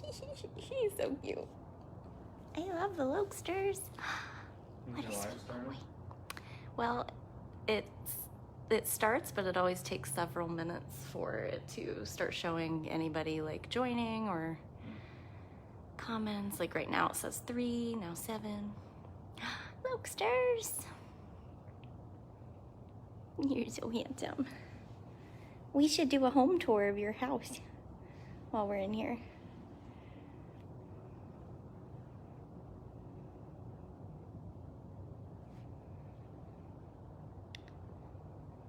He's so cute. I love the Lokesters. What is it? Well, it starts, but it always takes several minutes for it to start showing anybody like joining or comments. Like right now it says 3, now 7. Lokesters. You're so handsome. We should do a home tour of your house while we're in here.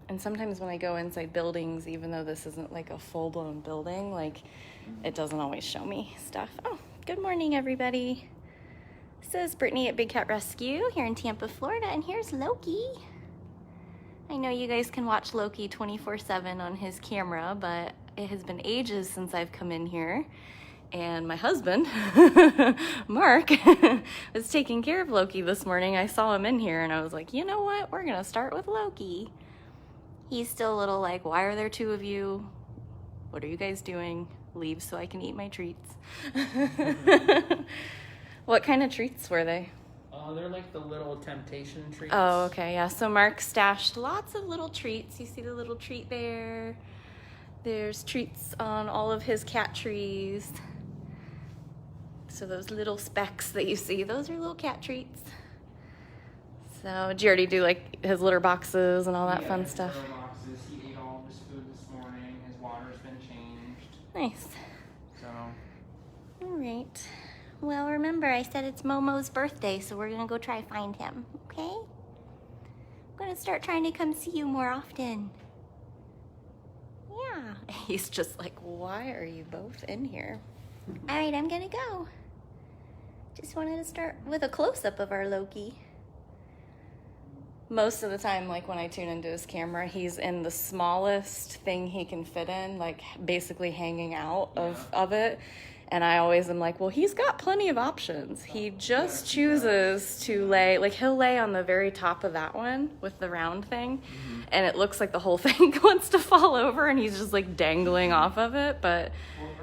And sometimes when I go inside buildings, even though this isn't like a full-blown building, like it doesn't always show me stuff. Oh, good morning, everybody. This is Brittany at Big Cat Rescue here in Tampa, Florida, and here's Loki. I know you guys can watch Loki 24/7 on his camera, but it has been ages since I've come in here. And my husband, Mark, was taking care of Loki this morning. I saw him in here and I was like, you know what? We're gonna start with Loki. He's still a little like, why are there 2 of you? What are you guys doing? Leave so I can eat my treats. What kind of treats were they? They're like the little temptation treats. Oh, okay, yeah. So Mark stashed lots of little treats. You see the little treat there? There's treats on all of his cat trees. So those little specks that you see, those are little cat treats. So did you already do like his litter boxes and all that fun stuff? Litter boxes. He ate all of his food this morning. His water's been changed. Nice. So. All right. Well, remember, I said it's Momo's birthday, so we're gonna go try to find him, okay? I'm gonna start trying to come see you more often. Yeah. He's just like, why are you both in here? All right, I'm gonna go. Just wanted to start with a close-up of our Loki. Most of the time, like when I tune into his camera, he's in the smallest thing he can fit in, like basically hanging out of it. And I always am like, well, he's got plenty of options. He just chooses to lay, like he'll lay on the very top of that one with the round thing. Mm-hmm. And it looks like the whole thing wants to fall over and he's just like dangling off of it. But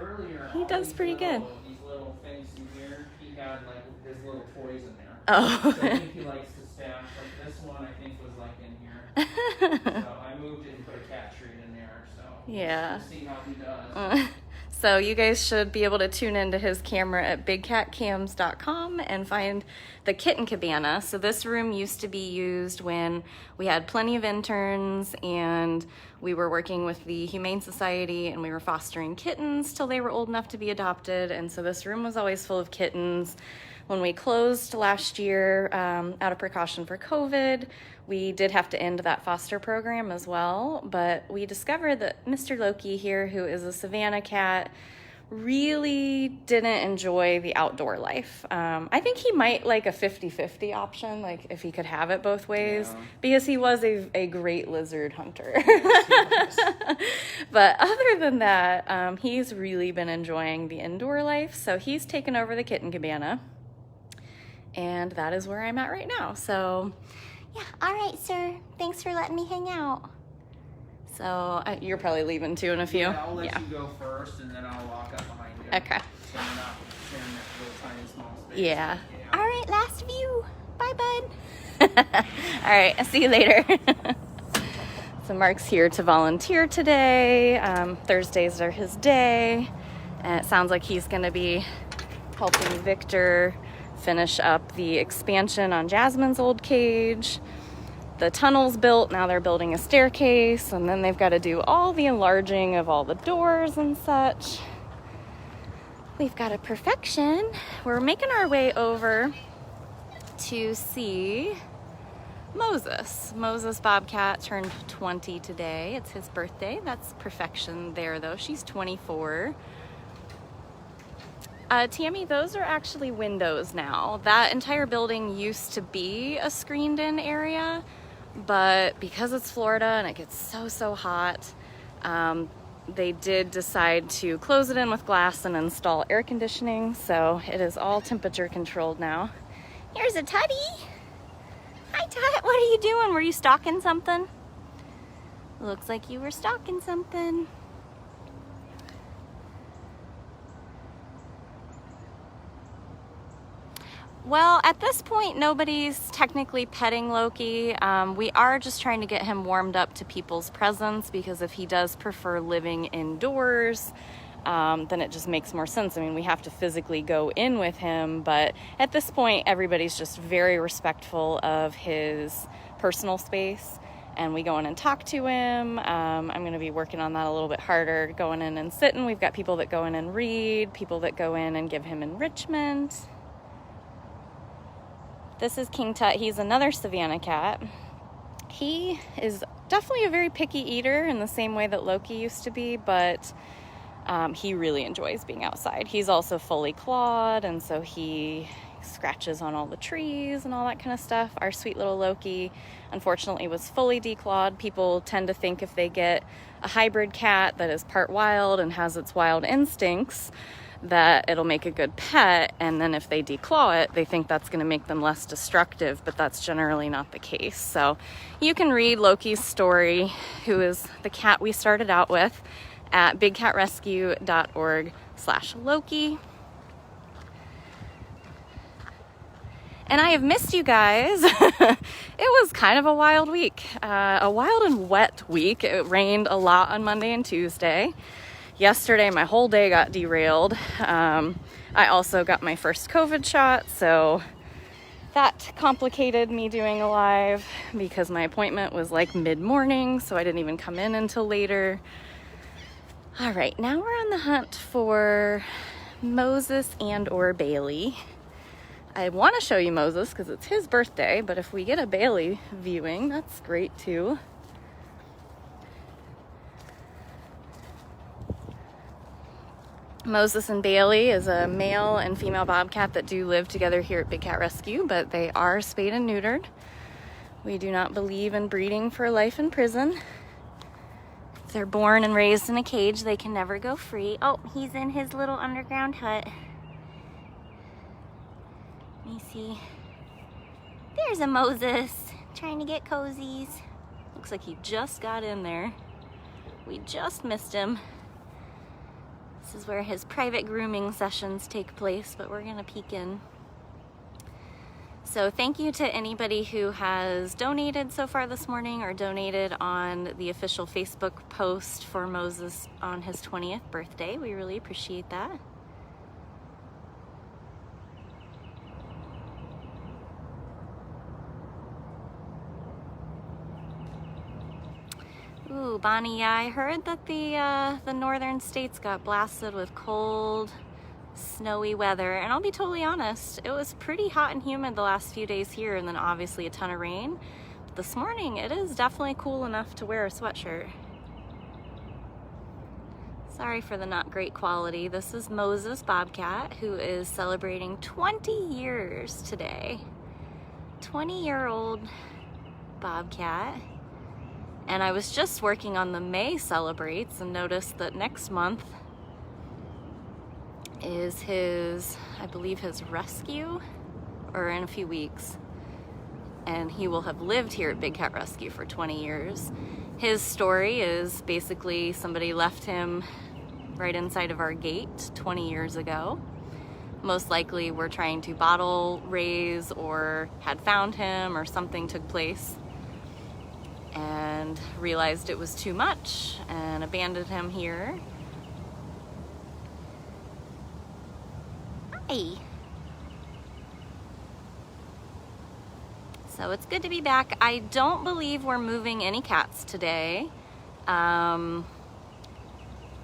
earlier, he does pretty good. These little things in here, he had like his little toys in there. Oh. So I think he likes to stash, like this one I think was like in here. So I moved it and put a cat treat in there. So yeah. We'll see how he does. So you guys should be able to tune into his camera at bigcatcams.com and find the Kitten Cabana. So this room used to be used when we had plenty of interns and we were working with the Humane Society and we were fostering kittens till they were old enough to be adopted. And so this room was always full of kittens. When we closed last year, out of precaution for COVID, we did have to end that foster program as well, but we discovered that Mr. Loki here, who is a Savannah cat, really didn't enjoy the outdoor life. I think he might like a 50-50 option, like if he could have it both ways, because he was a great lizard hunter. But other than that, he's really been enjoying the indoor life, so he's taken over the Kitten Cabana. And that is where I'm at right now. So, yeah. All right, sir. Thanks for letting me hang out. So, you're probably leaving too in a few? Yeah, I'll let you go first, and then I'll walk up behind you. Okay. So you're not sharing that little tiny small space. Yeah. All right, last view. Bye, bud. All right, I'll see you later. So Mark's here to volunteer today. Thursdays are his day. And it sounds like he's going to be helping Victor finish up the expansion on Jasmine's old cage. The tunnel's built, now they're building a staircase, and then they've got to do all the enlarging of all the doors and such. We've got a Purrfection. We're making our way over to see Moses. Moses Bobcat turned 20 today. It's his birthday. That's Purrfection there, though. She's 24. Tammy, those are actually windows now. That entire building used to be a screened-in area, but because it's Florida and it gets so hot, they did decide to close it in with glass and install air conditioning, so it is all temperature controlled now. Here's a Tutty. Hi, Tut. What are you doing? Were you stalking something? Looks like you were stalking something. Well, at this point, nobody's technically petting Loki. We are just trying to get him warmed up to people's presence, because if he does prefer living indoors, then it just makes more sense. I mean, we have to physically go in with him, but at this point, everybody's just very respectful of his personal space, and we go in and talk to him. I'm going to be working on that a little bit harder, going in and sitting. We've got people that go in and read, people that go in and give him enrichment. This is King Tut. He's another Savannah cat. He is definitely a very picky eater in the same way that Loki used to be, but he really enjoys being outside. He's also fully clawed, and so he scratches on all the trees and all that kind of stuff. Our sweet little Loki, unfortunately, was fully declawed. People tend to think if they get a hybrid cat that is part wild and has its wild instincts, that it'll make a good pet, and then if they declaw it, they think that's going to make them less destructive, but that's generally not the case. So you can read Loki's story, who is the cat we started out with, at bigcatrescue.org/Loki. And I have missed you guys. It was kind of a wild week, a wild and wet week. It rained a lot on Monday and Tuesday. Yesterday, my whole day got derailed. I also got my first COVID shot, so that complicated me doing a live because my appointment was like mid-morning, so I didn't even come in until later. All right, now we're on the hunt for Moses and or Bailey. I want to show you Moses because it's his birthday, but if we get a Bailey viewing, that's great too. Moses and Bailey is a male and female bobcat that do live together here at Big Cat Rescue, but they are spayed and neutered. We do not believe in breeding for life in prison. If they're born and raised in a cage, they can never go free. Oh, he's in his little underground hut. Let me see. There's a Moses trying to get cozies. Looks like he just got in there. We just missed him. This is where his private grooming sessions take place, but we're gonna peek in. So thank you to anybody who has donated so far this morning or donated on the official Facebook post for Moses on his 20th birthday. We really appreciate that. Ooh, Bonnie, yeah, I heard that the northern states got blasted with cold, snowy weather, and I'll be totally honest, it was pretty hot and humid the last few days here, and then obviously a ton of rain. But this morning, it is definitely cool enough to wear a sweatshirt. Sorry for the not great quality. This is Moses Bobcat, who is celebrating 20 years today. 20-year-old Bobcat. And I was just working on the May celebrates and noticed that next month is his, I believe, his rescue, or in a few weeks. And he will have lived here at Big Cat Rescue for 20 years. His story is basically somebody left him right inside of our gate 20 years ago. Most likely we're trying to bottle raise or had found him or something took place and realized it was too much and abandoned him here. Hi. So it's good to be back. I don't believe we're moving any cats today.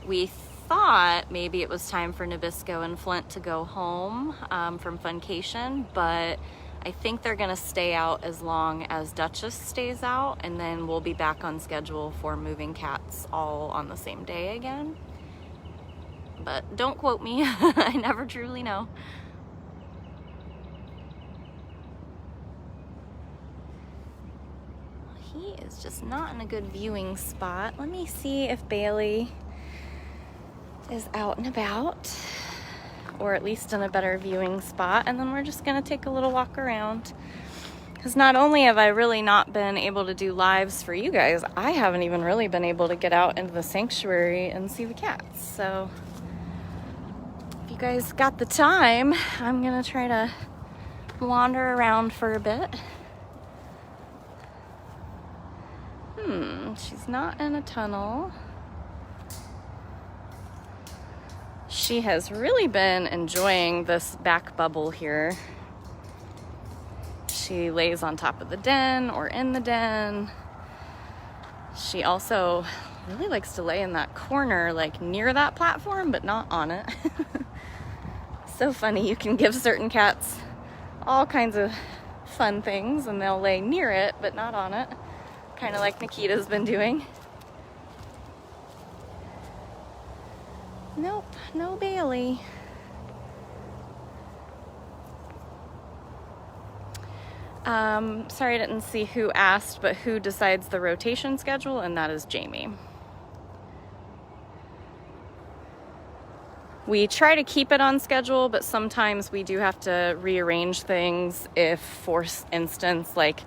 We thought maybe it was time for Nabisco and Flint to go home from Funcation, but I think they're gonna stay out as long as Dutchess stays out, and then we'll be back on schedule for moving cats all on the same day again. But don't quote me, I never truly know. He is just not in a good viewing spot. Let me see if Bailey is out and about, or at least in a better viewing spot, and then we're just gonna take a little walk around. Because not only have I really not been able to do lives for you guys, I haven't even really been able to get out into the sanctuary and see the cats. So if you guys got the time, I'm gonna try to wander around for a bit. She's not in a tunnel. She has really been enjoying this back bubble here. She lays on top of the den or in the den. She also really likes to lay in that corner, like near that platform, but not on it. So funny, you can give certain cats all kinds of fun things and they'll lay near it, but not on it. Kind of like Nikita's been doing. Nope, no Bailey. Sorry I didn't see who asked, but who decides the rotation schedule, and that is Jamie. We try to keep it on schedule, but sometimes we do have to rearrange things if, for instance, like,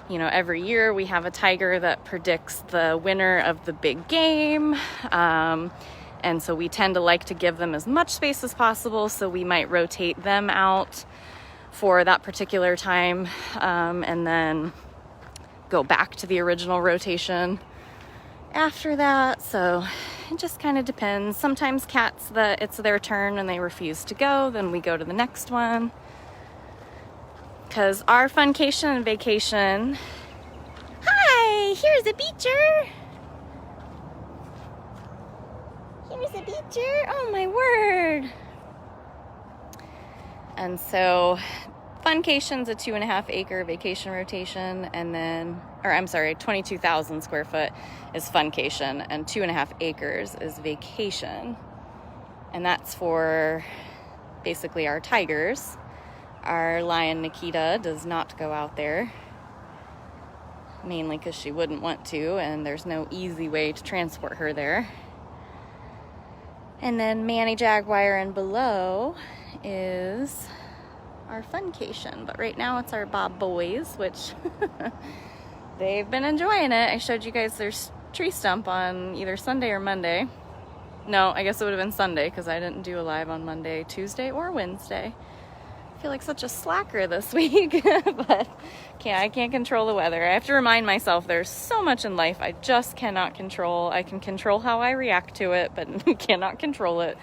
you know, every year we have a tiger that predicts the winner of the big game. And so we tend to like to give them as much space as possible, so we might rotate them out for that particular time, and then go back to the original rotation after that. So it just kind of depends. Sometimes cats that it's their turn and they refuse to go, then we go to the next one. Because our funcation and vacation... Hi! Here's a beacher! Here's a beacher! Oh my word! And so Funcation's a 2.5 acre vacation rotation, and then, or I'm sorry, 22,000 square foot is Funcation, and 2.5 acres is vacation. And that's for basically our tigers. Our lion Nikita does not go out there, mainly because she wouldn't want to, and there's no easy way to transport her there. And then Manny, Jaguar, and below is our Funcation, but right now it's our Bob boys, which they've been enjoying it. I showed you guys their tree stump on either Sunday or Monday. No, I guess it would have been Sunday because I didn't do a live on Monday, Tuesday, or Wednesday. I feel like such a slacker this week, but I can't control the weather. I have to remind myself there's so much in life I just cannot control. I can control how I react to it, but cannot control it.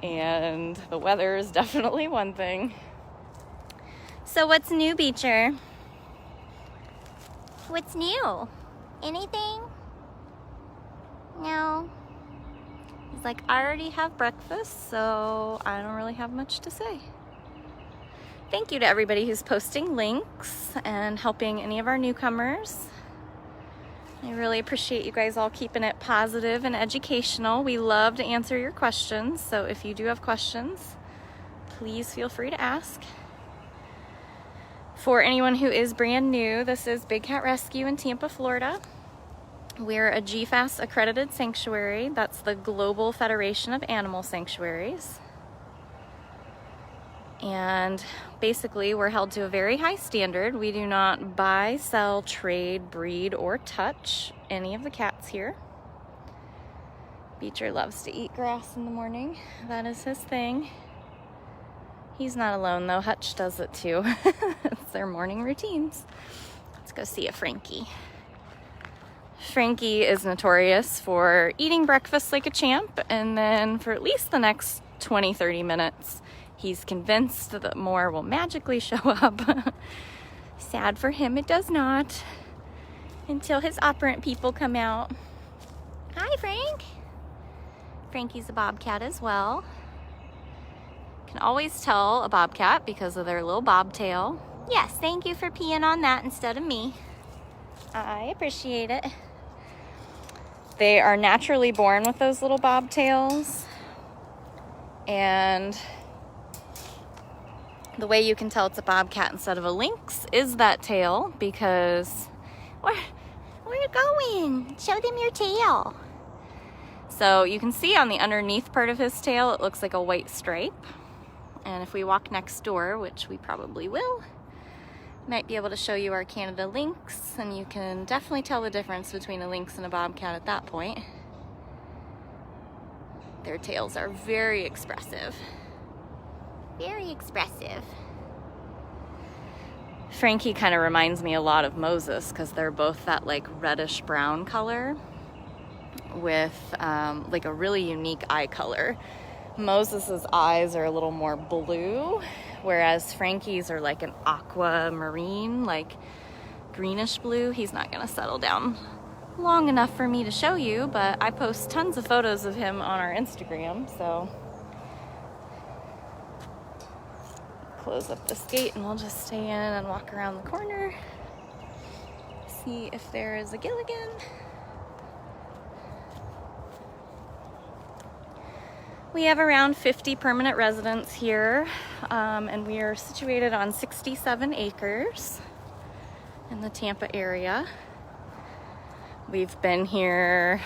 And the weather is definitely one thing. So what's new, Beecher? What's new? Anything? No. He's like, I already have breakfast, so I don't really have much to say. Thank you to everybody who's posting links and helping any of our newcomers. I really appreciate you guys all keeping it positive and educational. We love to answer your questions, so if you do have questions, please feel free to ask. For anyone who is brand new, this is Big Cat Rescue in Tampa, Florida. We're a GFAS accredited sanctuary. That's the Global Federation of Animal Sanctuaries. And basically, we're held to a very high standard. We do not buy, sell, trade, breed, or touch any of the cats here. Beecher loves to eat grass in the morning. That is his thing. He's not alone, though. Hutch does it, too. It's their morning routines. Let's go see a Frankie. Frankie is notorious for eating breakfast like a champ, and then for at least the next 20-30 minutes, he's convinced that more will magically show up. Sad for him, it does not. Until his operant people come out. Hi, Frank. Frankie's a bobcat as well. Can always tell a bobcat because of their little bobtail. Yes, thank you for peeing on that instead of me. I appreciate it. They are naturally born with those little bobtails. And the way you can tell it's a bobcat instead of a lynx is that tail, because where are you going? Show them your tail. So you can see on the underneath part of his tail, it looks like a white stripe. And if we walk next door, which we probably will, might be able to show you our Canada Lynx, and you can definitely tell the difference between a lynx and a bobcat at that point. Their tails are very expressive. Very expressive. Frankie kind of reminds me a lot of Moses because they're both that like reddish brown color with like a really unique eye color. Moses's eyes are a little more blue, whereas Frankie's are like an aquamarine, like greenish blue. He's not gonna settle down long enough for me to show you, but I post tons of photos of him on our Instagram, so close up this gate and we'll just stay in and walk around the corner, see if there is a Gilligan. We have around 50 permanent residents here, and we are situated on 67 acres in the Tampa area. We've been here,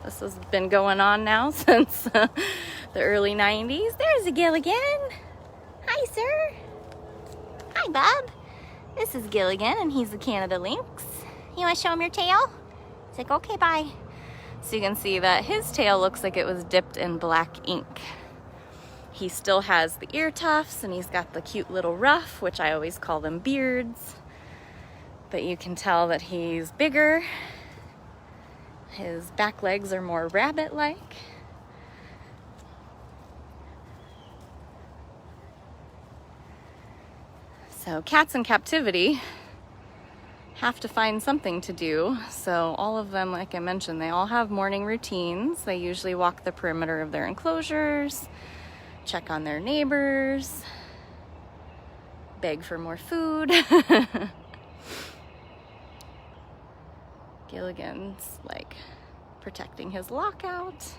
this has been going on now since the early 90s. There's a Gilligan. Hi, sir. Hi, Bob. This is Gilligan, and he's a Canada Lynx. You want to show him your tail? He's like, okay, bye. So you can see that his tail looks like it was dipped in black ink. He still has the ear tufts, and he's got the cute little ruff, which I always call them beards. But you can tell that he's bigger. His back legs are more rabbit-like. So cats in captivity have to find something to do. So all of them, like I mentioned, they all have morning routines. They usually walk the perimeter of their enclosures, check on their neighbors, beg for more food. Gilligan's like protecting his lockout.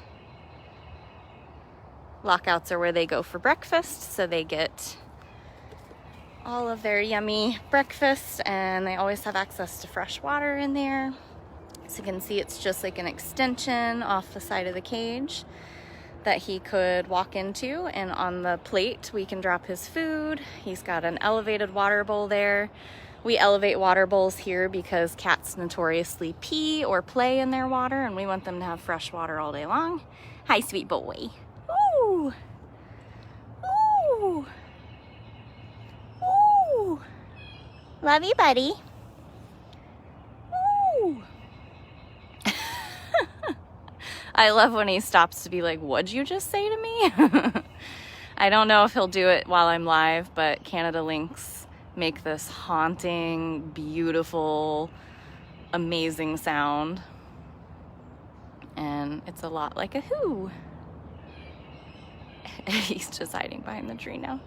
Lockouts are where they go for breakfast, so they get all of their yummy breakfast, and they always have access to fresh water in there. So you can see it's just like an extension off the side of the cage that he could walk into, and on the plate we can drop his food. He's got an elevated water bowl there. We elevate water bowls here because cats notoriously pee or play in their water, and we want them to have fresh water all day long. Hi, sweet boy. Ooh. Ooh. Ooh. Love you, buddy. Ooh. I love when he stops to be like, what'd you just say to me? I don't know if he'll do it while I'm live, but Canada Lynx make this haunting, beautiful, amazing sound. And it's a lot like a who. He's just hiding behind the tree now.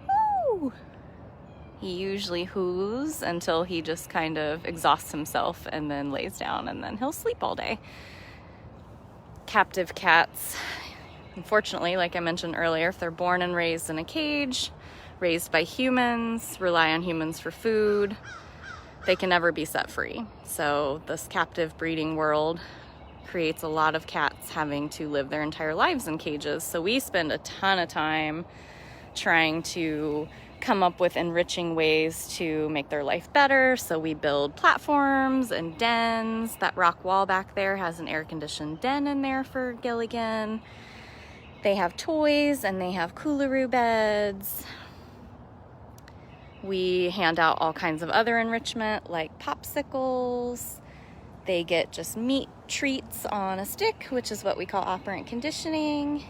Woo! He usually whoos until he just kind of exhausts himself and then lays down, and then he'll sleep all day. Captive cats, unfortunately, like I mentioned earlier, if they're born and raised in a cage, raised by humans, rely on humans for food, they can never be set free. So this captive breeding world creates a lot of cats having to live their entire lives in cages. So we spend a ton of time trying to come up with enriching ways to make their life better. So we build platforms and dens. That rock wall back there has an air-conditioned den in there for Gilligan. They have toys and they have coolaroo beds. We hand out all kinds of other enrichment like popsicles. They get just meat treats on a stick, which is what we call operant conditioning.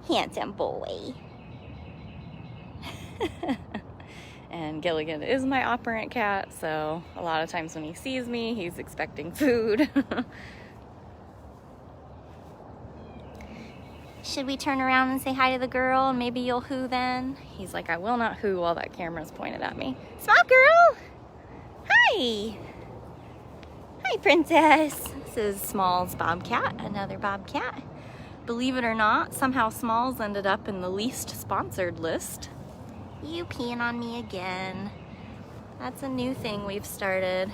Handsome boy. And Gilligan is my operant cat, so a lot of times when he sees me, he's expecting food. Should we turn around and say hi to the girl and maybe you'll who then? He's like, I will not who while that camera's pointed at me. Small girl! Hi! Hi, princess! This is Small's Bobcat, another Bobcat. Believe it or not, somehow Smalls ended up in the least sponsored list. You peeing on me again. That's a new thing we've started.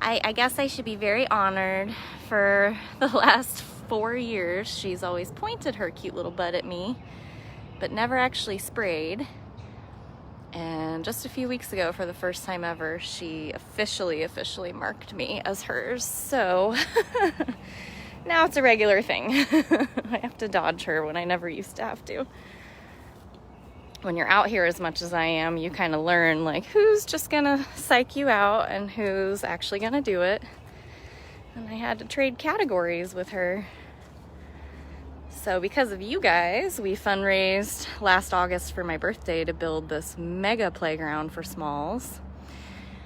I guess I should be very honored. For the last 4 years, she's always pointed her cute little butt at me, but never actually sprayed. And just a few weeks ago, for the first time ever, she officially marked me as hers. So Now it's a regular thing. I have to dodge her when I never used to have to. When you're out here as much as I am, you kind of learn like who's just gonna psych you out and who's actually gonna do it. And I had to trade categories with her. So because of you guys, we fundraised last August for my birthday to build this mega playground for smalls.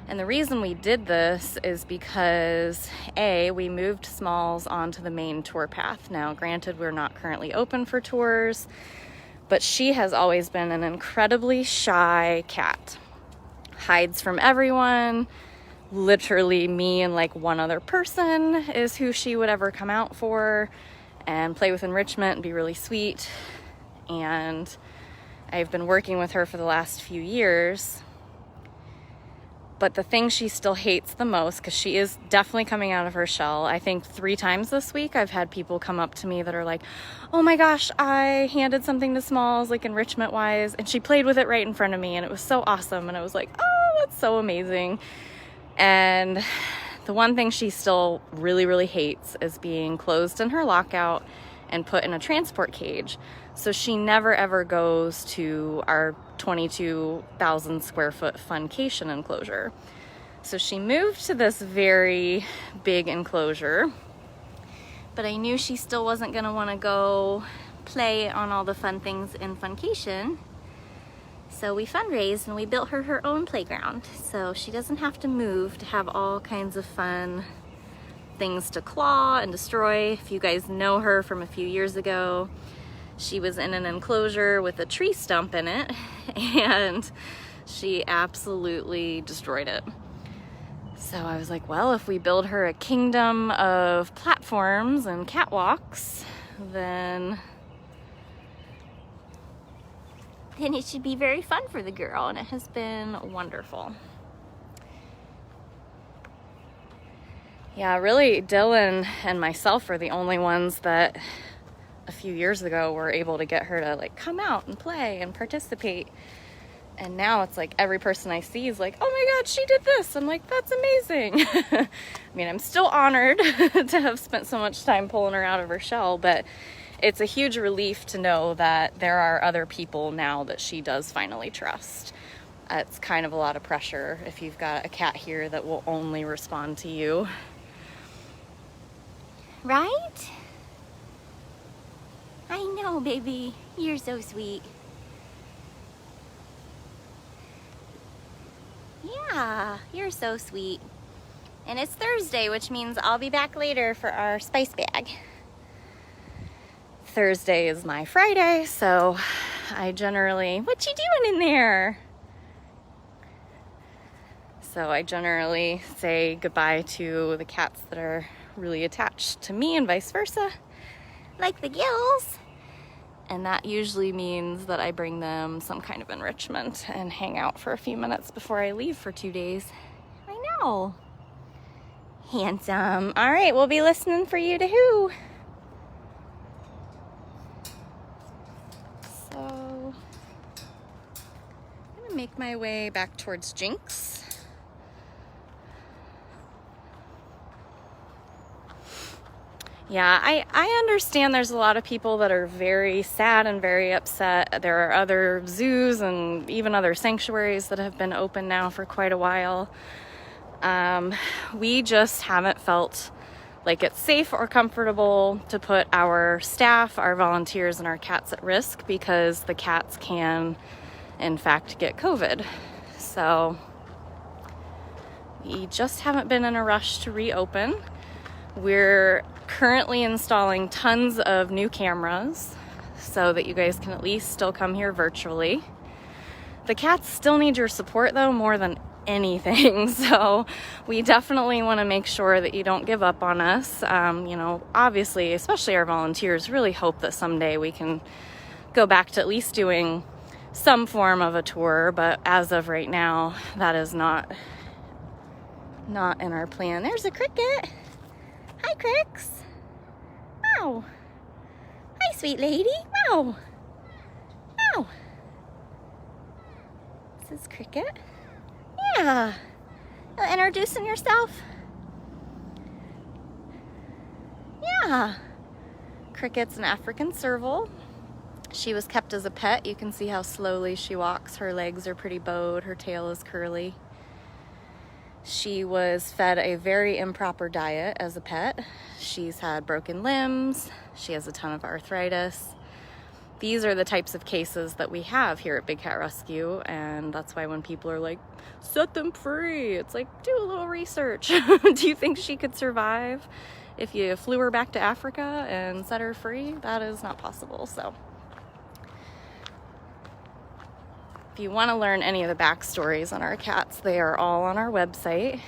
And the reason we did this is because A, we moved smalls onto the main tour path. Now, granted, we're not currently open for tours, but she has always been an incredibly shy cat. Hides from everyone. Literally me and like one other person is who she would ever come out for and play with enrichment and be really sweet. And I've been working with her for the last few years. But the thing she still hates the most, because she is definitely coming out of her shell. I think 3 times this week I've had people come up to me that are like, oh my gosh, I handed something to Smalls, like enrichment wise, and she played with it right in front of me and it was so awesome. And I was like, oh, that's so amazing. And the one thing she still really, really hates is being closed in her lockout and put in a transport cage. So she never ever goes to our 22,000 square foot funcation enclosure. So she moved to this very big enclosure, but I knew she still wasn't gonna wanna go play on all the fun things in funcation. So we fundraised and we built her own playground. So she doesn't have to move to have all kinds of fun things to claw and destroy. If you guys know her from a few years ago, she was in an enclosure with a tree stump in it and she absolutely destroyed it. So I was like, well, if we build her a kingdom of platforms and catwalks, then it should be very fun for the girl, and it has been wonderful. Yeah, really, Dylan and myself are the only ones that a few years ago were able to get her to like come out and play and participate. And now it's like every person I see is like, oh my God, she did this. I'm like, that's amazing. I mean, I'm still honored to have spent so much time pulling her out of her shell, but it's a huge relief to know that there are other people now that she does finally trust. It's kind of a lot of pressure if you've got a cat here that will only respond to you. Right? I know, baby. You're so sweet. Yeah, you're so sweet. And it's Thursday, which means I'll be back later for our spice bag. Thursday is my Friday, so I generally, what you doing in there? So I generally say goodbye to the cats that are really attached to me and vice versa, like the Gills. And that usually means that I bring them some kind of enrichment and hang out for a few minutes before I leave for 2 days. I know. Handsome. All right, we'll be listening for you to who. So I'm gonna make my way back towards Jinx. Yeah, I understand there's a lot of people that are very sad and very upset. There are other zoos and even other sanctuaries that have been open now for quite a while. We just haven't felt like it's safe or comfortable to put our staff, our volunteers, and our cats at risk because the cats can, in fact, get COVID. So we just haven't been in a rush to reopen. We're currently installing tons of new cameras so that you guys can at least still come here virtually. The cats still need your support though more than anything, so we definitely want to make sure that you don't give up on us. You know, obviously, especially our volunteers, really hope that someday we can go back to at least doing some form of a tour, but as of right now, that is not in our plan. There's a Kricket. Hi, Cricks. Wow. Hi, sweet lady. Wow. Wow. This is Kricket. Yeah. Introducing yourself? Yeah. Kricket's an African serval. She was kept as a pet. You can see how slowly she walks. Her legs are pretty bowed. Her tail is curly. She was fed a very improper diet as a pet. She's had broken limbs. She has a ton of arthritis. These are the types of cases that we have here at Big Cat Rescue, and that's why when people are like, set them free, it's like, do a little research. Do you think she could survive if you flew her back to Africa and set her free? That is not possible. So if you want to learn any of the backstories on our cats, they are all on our website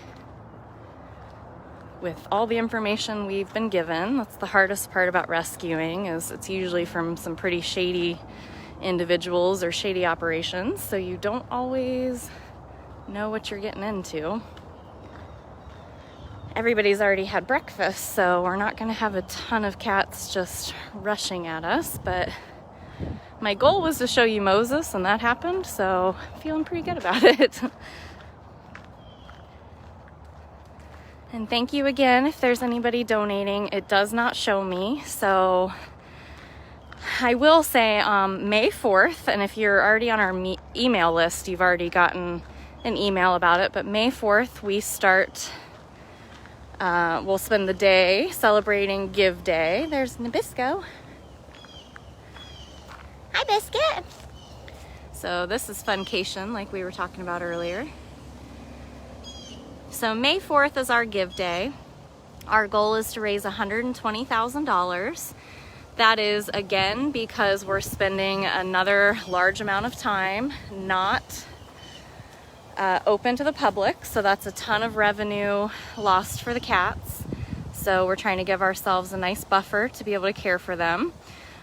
with all the information we've been given. That's the hardest part about rescuing, is it's usually from some pretty shady individuals or shady operations, so you don't always know what you're getting into. Everybody's already had breakfast, so we're not going to have a ton of cats just rushing at us, but my goal was to show you Moses, and that happened, so I'm feeling pretty good about it. And thank you again if there's anybody donating. It does not show me, so I will say May 4th, and if you're already on our email list, you've already gotten an email about it, but May 4th we start, we'll spend the day celebrating Give Day. There's Nabisco. Hi, Biscuit. So this is Funcation, like we were talking about earlier. So May 4th is our Give Day. Our goal is to raise $120,000. That is, again, because we're spending another large amount of time not open to the public. So that's a ton of revenue lost for the cats. So we're trying to give ourselves a nice buffer to be able to care for them.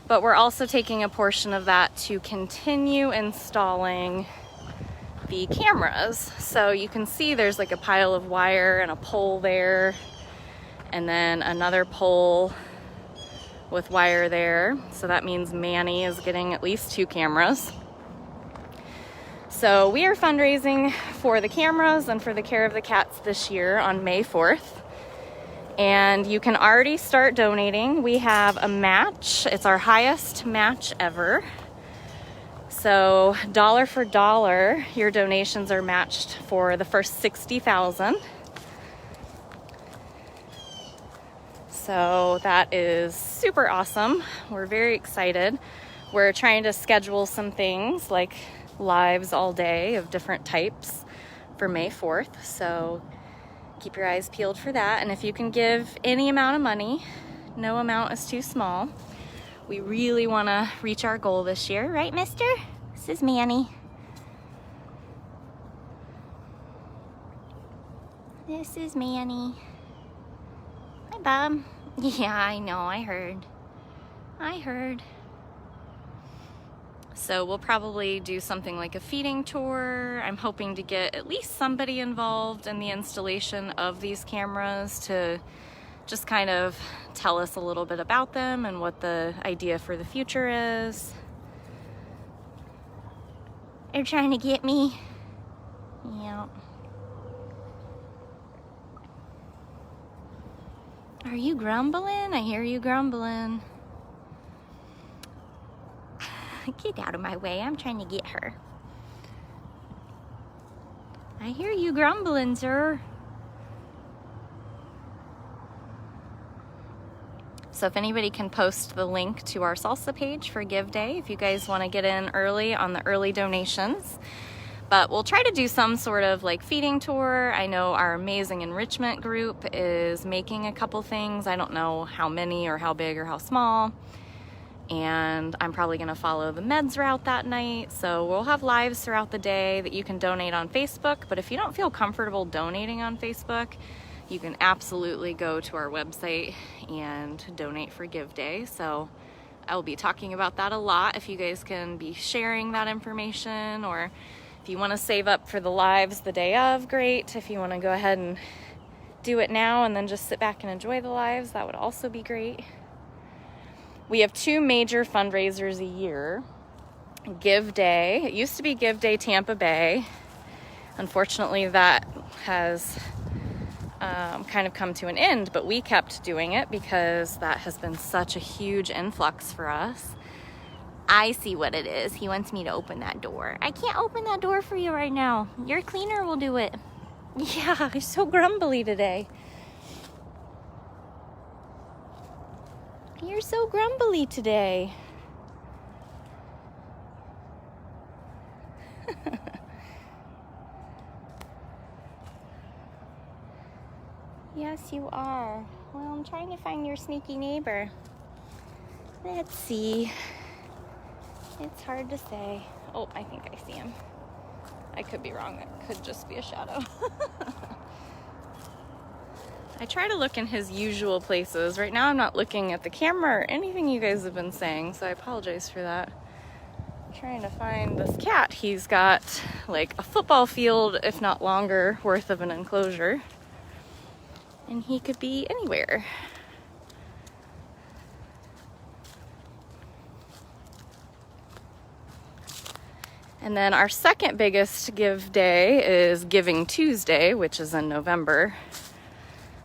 But we're also taking a portion of that to continue installing the cameras. So you can see there's like a pile of wire and a pole there, and then another pole with wire there. So that means Manny is getting at least 2 cameras. So we are fundraising for the cameras and for the care of the cats this year on May 4th. And you can already start donating. We have a match. It's our highest match ever. So dollar for dollar, your donations are matched for the first 60,000. So that is super awesome. We're very excited. We're trying to schedule some things like lives all day of different types for May 4th. So keep your eyes peeled for that. And if you can give any amount of money, no amount is too small. We really want to reach our goal this year, right, mister? This is Manny. This is Manny. Hi, Bob. Yeah, I know, I heard. So we'll probably do something like a feeding tour. I'm hoping to get at least somebody involved in the installation of these cameras to just kind of tell us a little bit about them and what the idea for the future is. They're trying to get me. Yeah. Are you grumbling? I hear you grumbling. Get out of my way. I'm trying to get her. I hear you grumbling, sir. So if anybody can post the link to our salsa page for Give Day, if you guys want to get in early on the early donations. But we'll try to do some sort of like feeding tour. I know our amazing enrichment group is making a couple things. I don't know how many or how big or how small. And I'm probably going to follow the meds route that night. So we'll have lives throughout the day that you can donate on Facebook. But if you don't feel comfortable donating on Facebook, you can absolutely go to our website and donate for Give Day. So I will be talking about that a lot. If you guys can be sharing that information, or if you want to save up for the lives the day of, great. If you want to go ahead and do it now and then just sit back and enjoy the lives, that would also be great. We have 2 major fundraisers a year. Give Day. It used to be Give Day Tampa Bay. Unfortunately, that has kind of come to an end, but we kept doing it because that has been such a huge influx for us. I see what it is. He wants me to open that door. I can't open that door for you right now. Your cleaner will do it. Yeah, he's so grumbly today. You're so grumbly today. Yes, you are. Well, I'm trying to find your sneaky neighbor. Let's see. It's hard to say. Oh, I think I see him. I could be wrong. That could just be a shadow. I try to look in his usual places. Right now I'm not looking at the camera or anything you guys have been saying, so I apologize for that. I'm trying to find this cat. He's got like a football field, if not longer, worth of an enclosure. And he could be anywhere. And then our second biggest give day is Giving Tuesday, which is in November.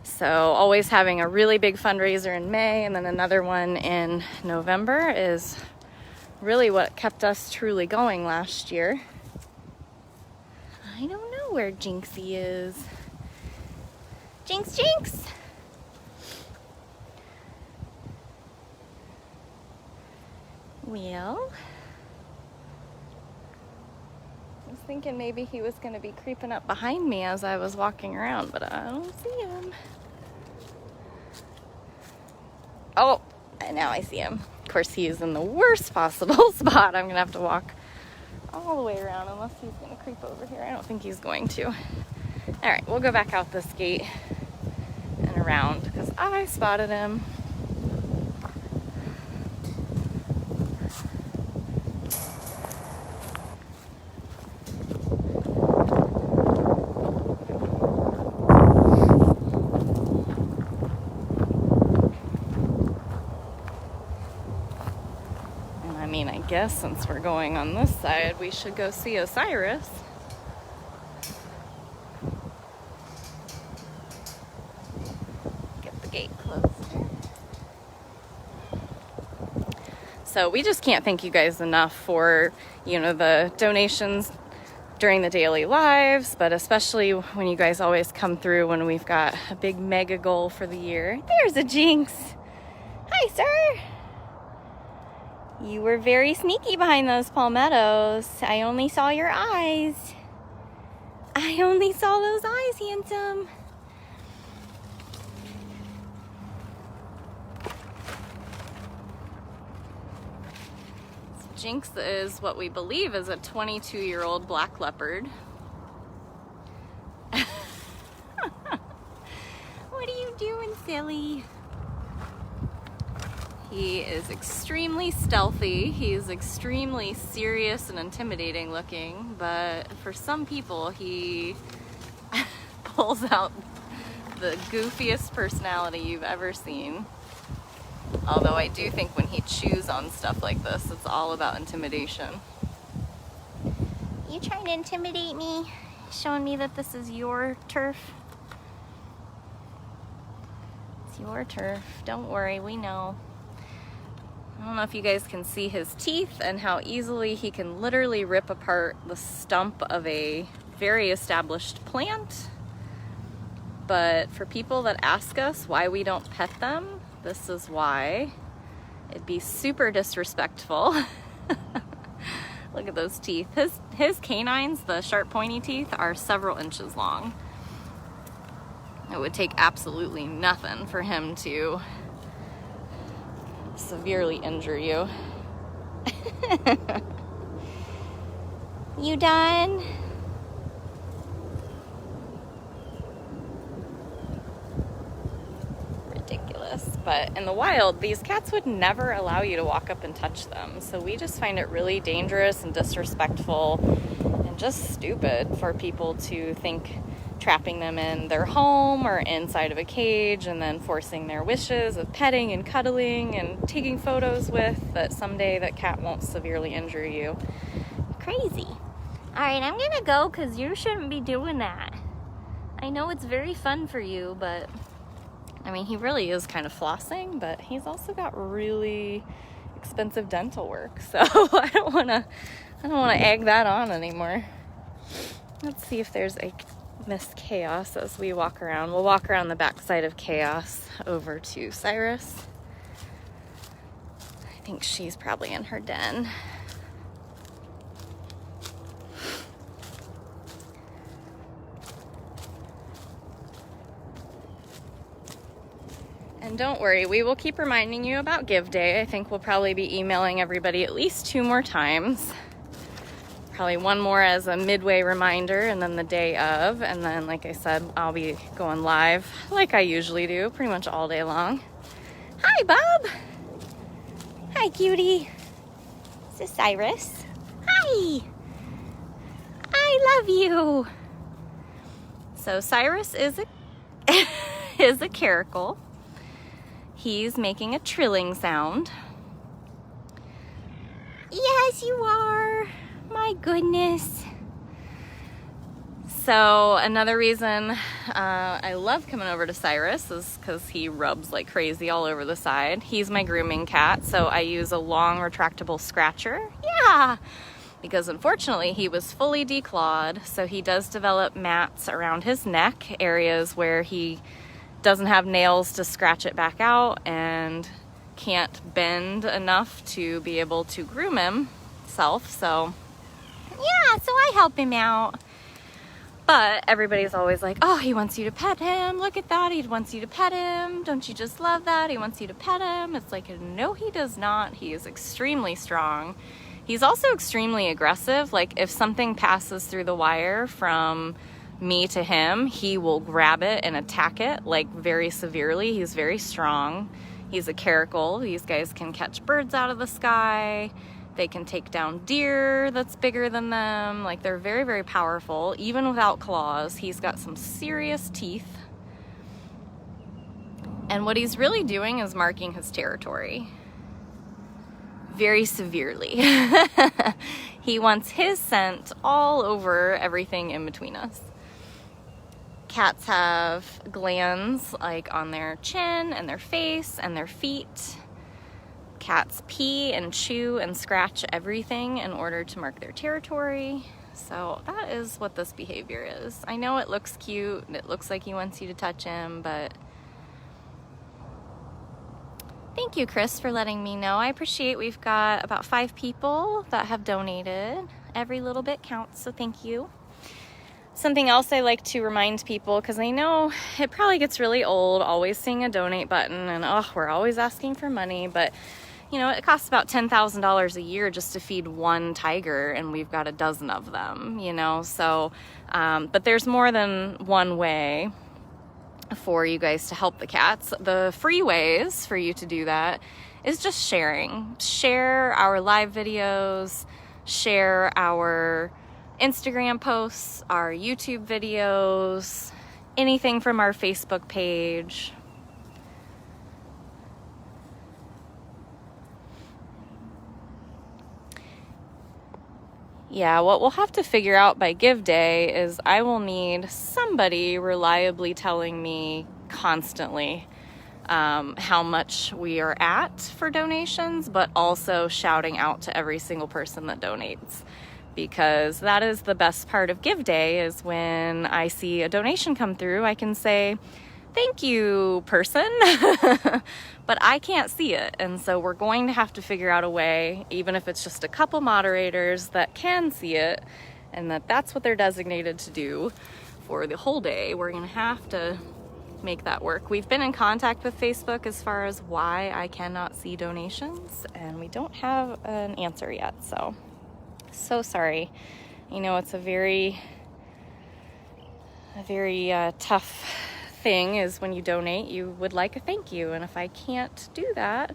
So always having a really big fundraiser in May and then another one in November is really what kept us truly going last year. I don't know where Jinxie is. Jinx, Jinx! Well, I was thinking maybe he was going to be creeping up behind me as I was walking around, but I don't see him. Oh, and now I see him. Of course, he is in the worst possible spot. I'm going to have to walk all the way around unless he's going to creep over here. I don't think he's going to. All right, we'll go back out this gate and around because I spotted him. I guess since we're going on this side, we should go see Cyrus. Get the gate closed. So we just can't thank you guys enough for, the donations during the daily lives, but especially when you guys always come through when we've got a big mega goal for the year. There's a Jinx. Hi, sir. You were very sneaky behind those palmettos. I only saw your eyes. I only saw those eyes, handsome. Jinx is what we believe is a 22-year-old black leopard. What are you doing, silly? He is extremely stealthy. He is extremely serious and intimidating looking, but for some people, he pulls out the goofiest personality you've ever seen. Although I do think when he chews on stuff like this, it's all about intimidation. You trying to intimidate me? Showing me that this is your turf? It's your turf. Don't worry, we know. I don't know if you guys can see his teeth and how easily he can literally rip apart the stump of a very established plant. But for people that ask us why we don't pet them, this is why. It'd be super disrespectful. Look at those teeth. His canines, the sharp pointy teeth, are several inches long. It would take absolutely nothing for him to severely injure you. You done? Ridiculous. But in the wild, these cats would never allow you to walk up and touch them. So we just find it really dangerous and disrespectful and just stupid for people to think trapping them in their home or inside of a cage and then forcing their wishes of petting and cuddling and taking photos with, that someday that cat won't severely injure you. Crazy. All right, I'm gonna go because you shouldn't be doing that. I know it's very fun for you, but I mean, he really is kind of flossing, but he's also got really expensive dental work, so I don't want to egg that on anymore. Let's see if there's a Miss Chaos as we walk around. We'll walk around the back side of Chaos over to Cyrus. I think she's probably in her den. And don't worry, we will keep reminding you about Give Day. I think we'll probably be emailing everybody at least 2 more times. Probably one more as a midway reminder, and then the day of. And then, like I said, I'll be going live like I usually do, pretty much all day long. Hi, Bob. Hi, cutie. This is Cyrus. Hi. I love you. So Cyrus is a Caracal. He's making a trilling sound. Yes, you are. My goodness. So another reason I love coming over to Cyrus is because he rubs like crazy all over the side. He's my grooming cat, so I use a long retractable scratcher. Yeah, because unfortunately he was fully declawed, so he does develop mats around his neck, areas where he doesn't have nails to scratch it back out and can't bend enough to be able to groom himself. So yeah, so I help him out. But everybody's always like, oh, he wants you to pet him. Look at that. He wants you to pet him. Don't you just love that? He wants you to pet him. It's like, no, he does not. He is extremely strong. He's also extremely aggressive. Like if something passes through the wire from me to him, he will grab it and attack it like very severely. He's very strong. He's a Caracal. These guys can catch birds out of the sky. They can take down deer that's bigger than them. Like they're very, very powerful. Even without claws, he's got some serious teeth. And what he's really doing is marking his territory very severely. He wants his scent all over everything in between us. Cats have glands like on their chin and their face and their feet. Cats pee and chew and scratch everything in order to mark their territory. So that is what this behavior is. I know it looks cute. It looks like he wants you to touch him, but thank you, Chris, for letting me know. I appreciate we've got about 5 people that have donated. Every little bit counts, so thank you. Something else I like to remind people, because I know it probably gets really old always seeing a donate button and we're always asking for money, but you know, it costs about $10,000 a year just to feed one tiger, and we've got a dozen of them, you know, so but there's more than one way for you guys to help the cats. The free ways for you to do that is just sharing. Share our live videos, share our Instagram posts, our YouTube videos, anything from our Facebook page. Yeah, what we'll have to figure out by Give Day is I will need somebody reliably telling me constantly how much we are at for donations, but also shouting out to every single person that donates. Because that is the best part of Give Day, is when I see a donation come through, I can say, thank you, person, but I can't see it. And so we're going to have to figure out a way, even if it's just a couple moderators that can see it, and that's what they're designated to do for the whole day. We're going to have to make that work. We've been in contact with Facebook as far as why I cannot see donations, and we don't have an answer yet. So sorry. You know, it's a very tough thing is when you donate, you would like a thank you, and if I can't do that,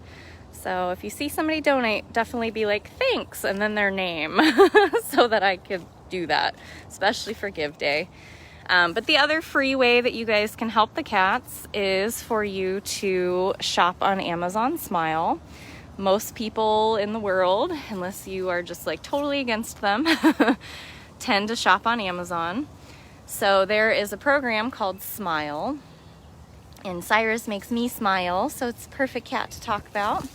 so if you see somebody donate, definitely be like, thanks, and then their name, so that I could do that, especially for Give Day. But the other free way that you guys can help the cats is for you to shop on Amazon Smile. Most people in the world, unless you are just like totally against them, tend to shop on Amazon. So there is a program called Smile, and Cyrus makes me smile, so it's a perfect cat to talk about.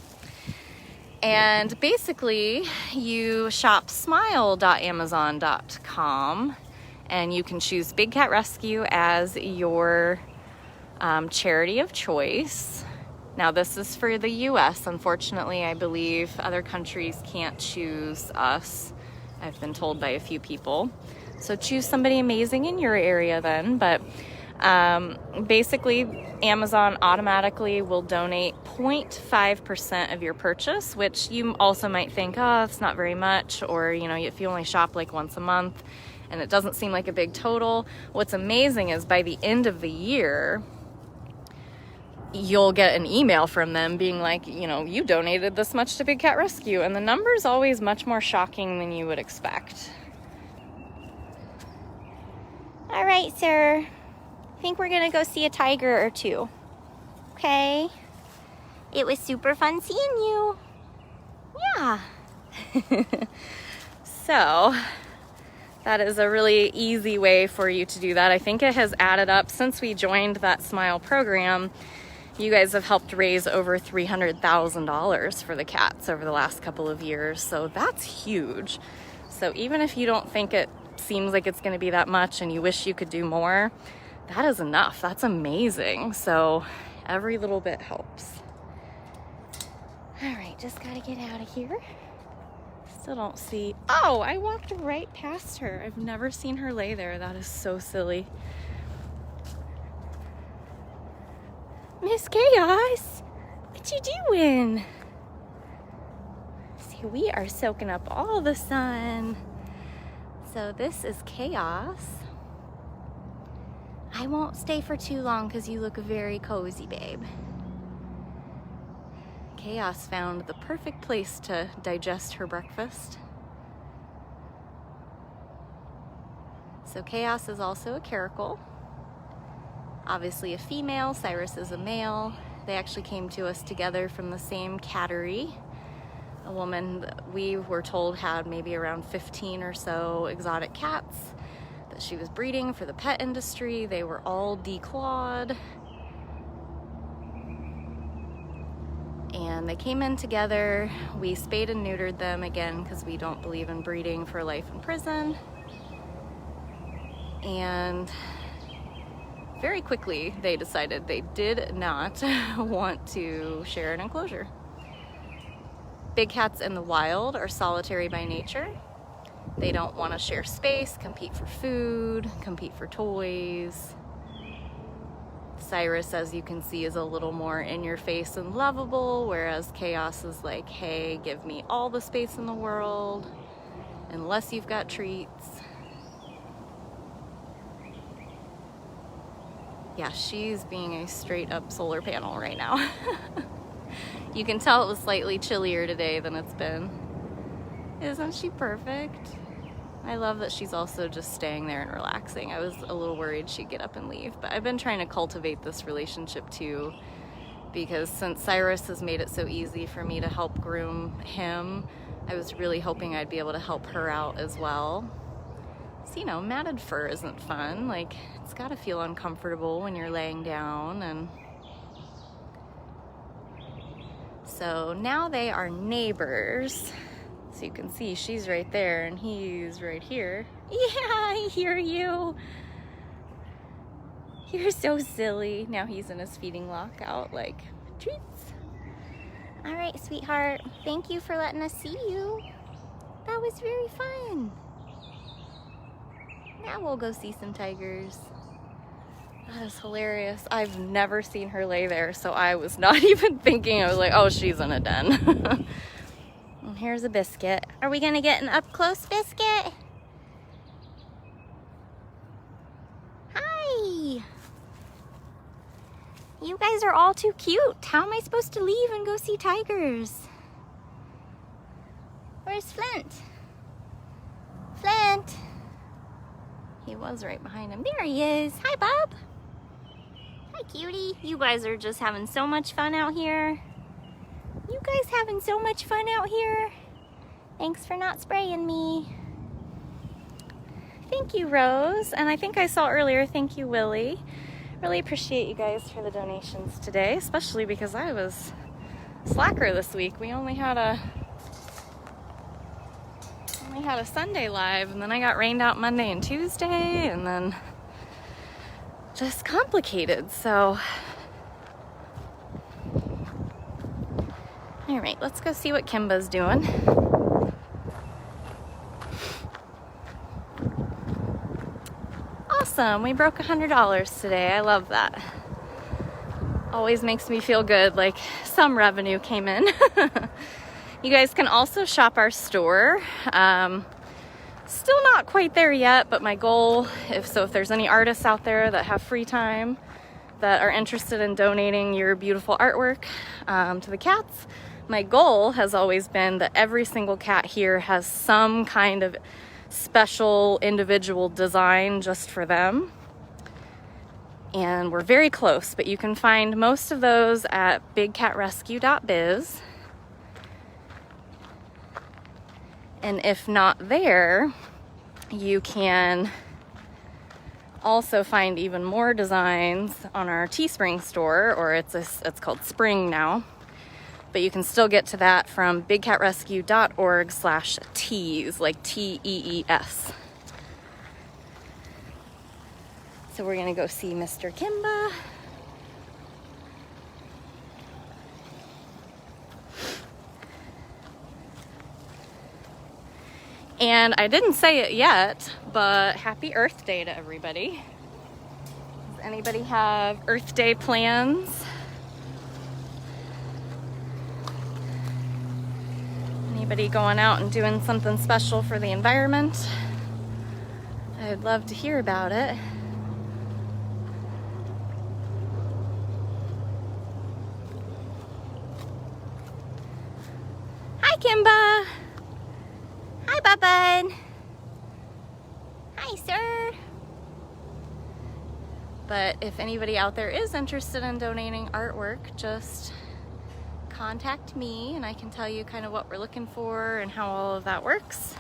And basically, you shop smile.amazon.com, and you can choose Big Cat Rescue as your charity of choice. Now, this is for the US. Unfortunately, I believe other countries can't choose us. I've been told by a few people. So choose somebody amazing in your area then. But basically, Amazon automatically will donate 0.5% of your purchase, which you also might think, oh, it's not very much, or, you know, if you only shop like once a month and it doesn't seem like a big total. What's amazing is by the end of the year, you'll get an email from them being like, you know, you donated this much to Big Cat Rescue, and the number is always much more shocking than you would expect. All right, sir. I think we're gonna go see a tiger or two. Okay? It was super fun seeing you. Yeah. So that is a really easy way for you to do that. I think it has added up since we joined that Smile program. You guys have helped raise over $300,000 for the cats over the last couple of years. So that's huge. So even if you don't think it seems like it's going to be that much and you wish you could do more, that is enough. That's amazing. So every little bit helps. All right, just got to get out of here. Still don't see. Oh, I walked right past her. I've never seen her lay there. That is so silly. Miss Chaos, what you doing? See, we are soaking up all the sun. So this is Chaos. I won't stay for too long because you look very cozy, babe. Chaos found the perfect place to digest her breakfast. So Chaos is also a Caracal. Obviously a female, Cyrus is a male. They actually came to us together from the same cattery. A woman that we were told had maybe around 15 or so exotic cats that she was breeding for the pet industry. They were all declawed. And they came in together. We spayed and neutered them again because we don't believe in breeding for life in prison. And very quickly they decided they did not want to share an enclosure. Big cats in the wild are solitary by nature. They don't want to share space, compete for food, compete for toys. Cyrus, as you can see, is a little more in your face and lovable, whereas Chaos is like, hey, give me all the space in the world, unless you've got treats. Yeah, she's being a straight up solar panel right now. You can tell it was slightly chillier today than it's been. Isn't she perfect? I love that she's also just staying there and relaxing. I was a little worried she'd get up and leave, but I've been trying to cultivate this relationship too, because since Cyrus has made it so easy for me to help groom him, I was really hoping I'd be able to help her out as well. So, you know, matted fur isn't fun. Like, it's gotta feel uncomfortable when you're laying down. And so now they are neighbors. So you can see she's right there and he's right here. Yeah, I hear you. You're so silly. Now he's in his feeding lockout, like, treats. All right, sweetheart. Thank you for letting us see you. That was very fun. Now we'll go see some tigers. That is hilarious. I've never seen her lay there, so I was not even thinking. I was like, oh, she's in a den. And here's a biscuit. Are we gonna get an up-close biscuit? Hi! You guys are all too cute. How am I supposed to leave and go see tigers? Where's Flint? Flint! He was right behind him. There he is. Hi, Bob. Hi, cutie. You guys are just having so much fun out here. You guys having so much fun out here. Thanks for not spraying me. Thank you, Rose. And I think I saw earlier, thank you, Willie. Really appreciate you guys for the donations today, especially because I was slacker this week. We only had a Sunday live, and then I got rained out Monday and Tuesday, and then just complicated. So all right, let's go see what Kimba's doing. Awesome, we broke $100 today. I love that. Always makes me feel good, like some revenue came in. You guys can also shop our store. Still not quite there yet, but my goal, if there's any artists out there that have free time that are interested in donating your beautiful artwork to the cats, my goal has always been that every single cat here has some kind of special individual design just for them. And we're very close, but you can find most of those at bigcatrescue.biz. And if not there, you can also find even more designs on our Teespring store, or it's called Spring now. But you can still get to that from bigcatrescue.org/tees, like TEES. So we're gonna go see Mr. Kimba. And I didn't say it yet, but happy Earth Day to everybody. Does anybody have Earth Day plans? Anybody going out and doing something special for the environment? I'd love to hear about it. Hi, Kimba. Hi, Bubba. Hi, sir. But if anybody out there is interested in donating artwork, just contact me and I can tell you kind of what we're looking for and how all of that works.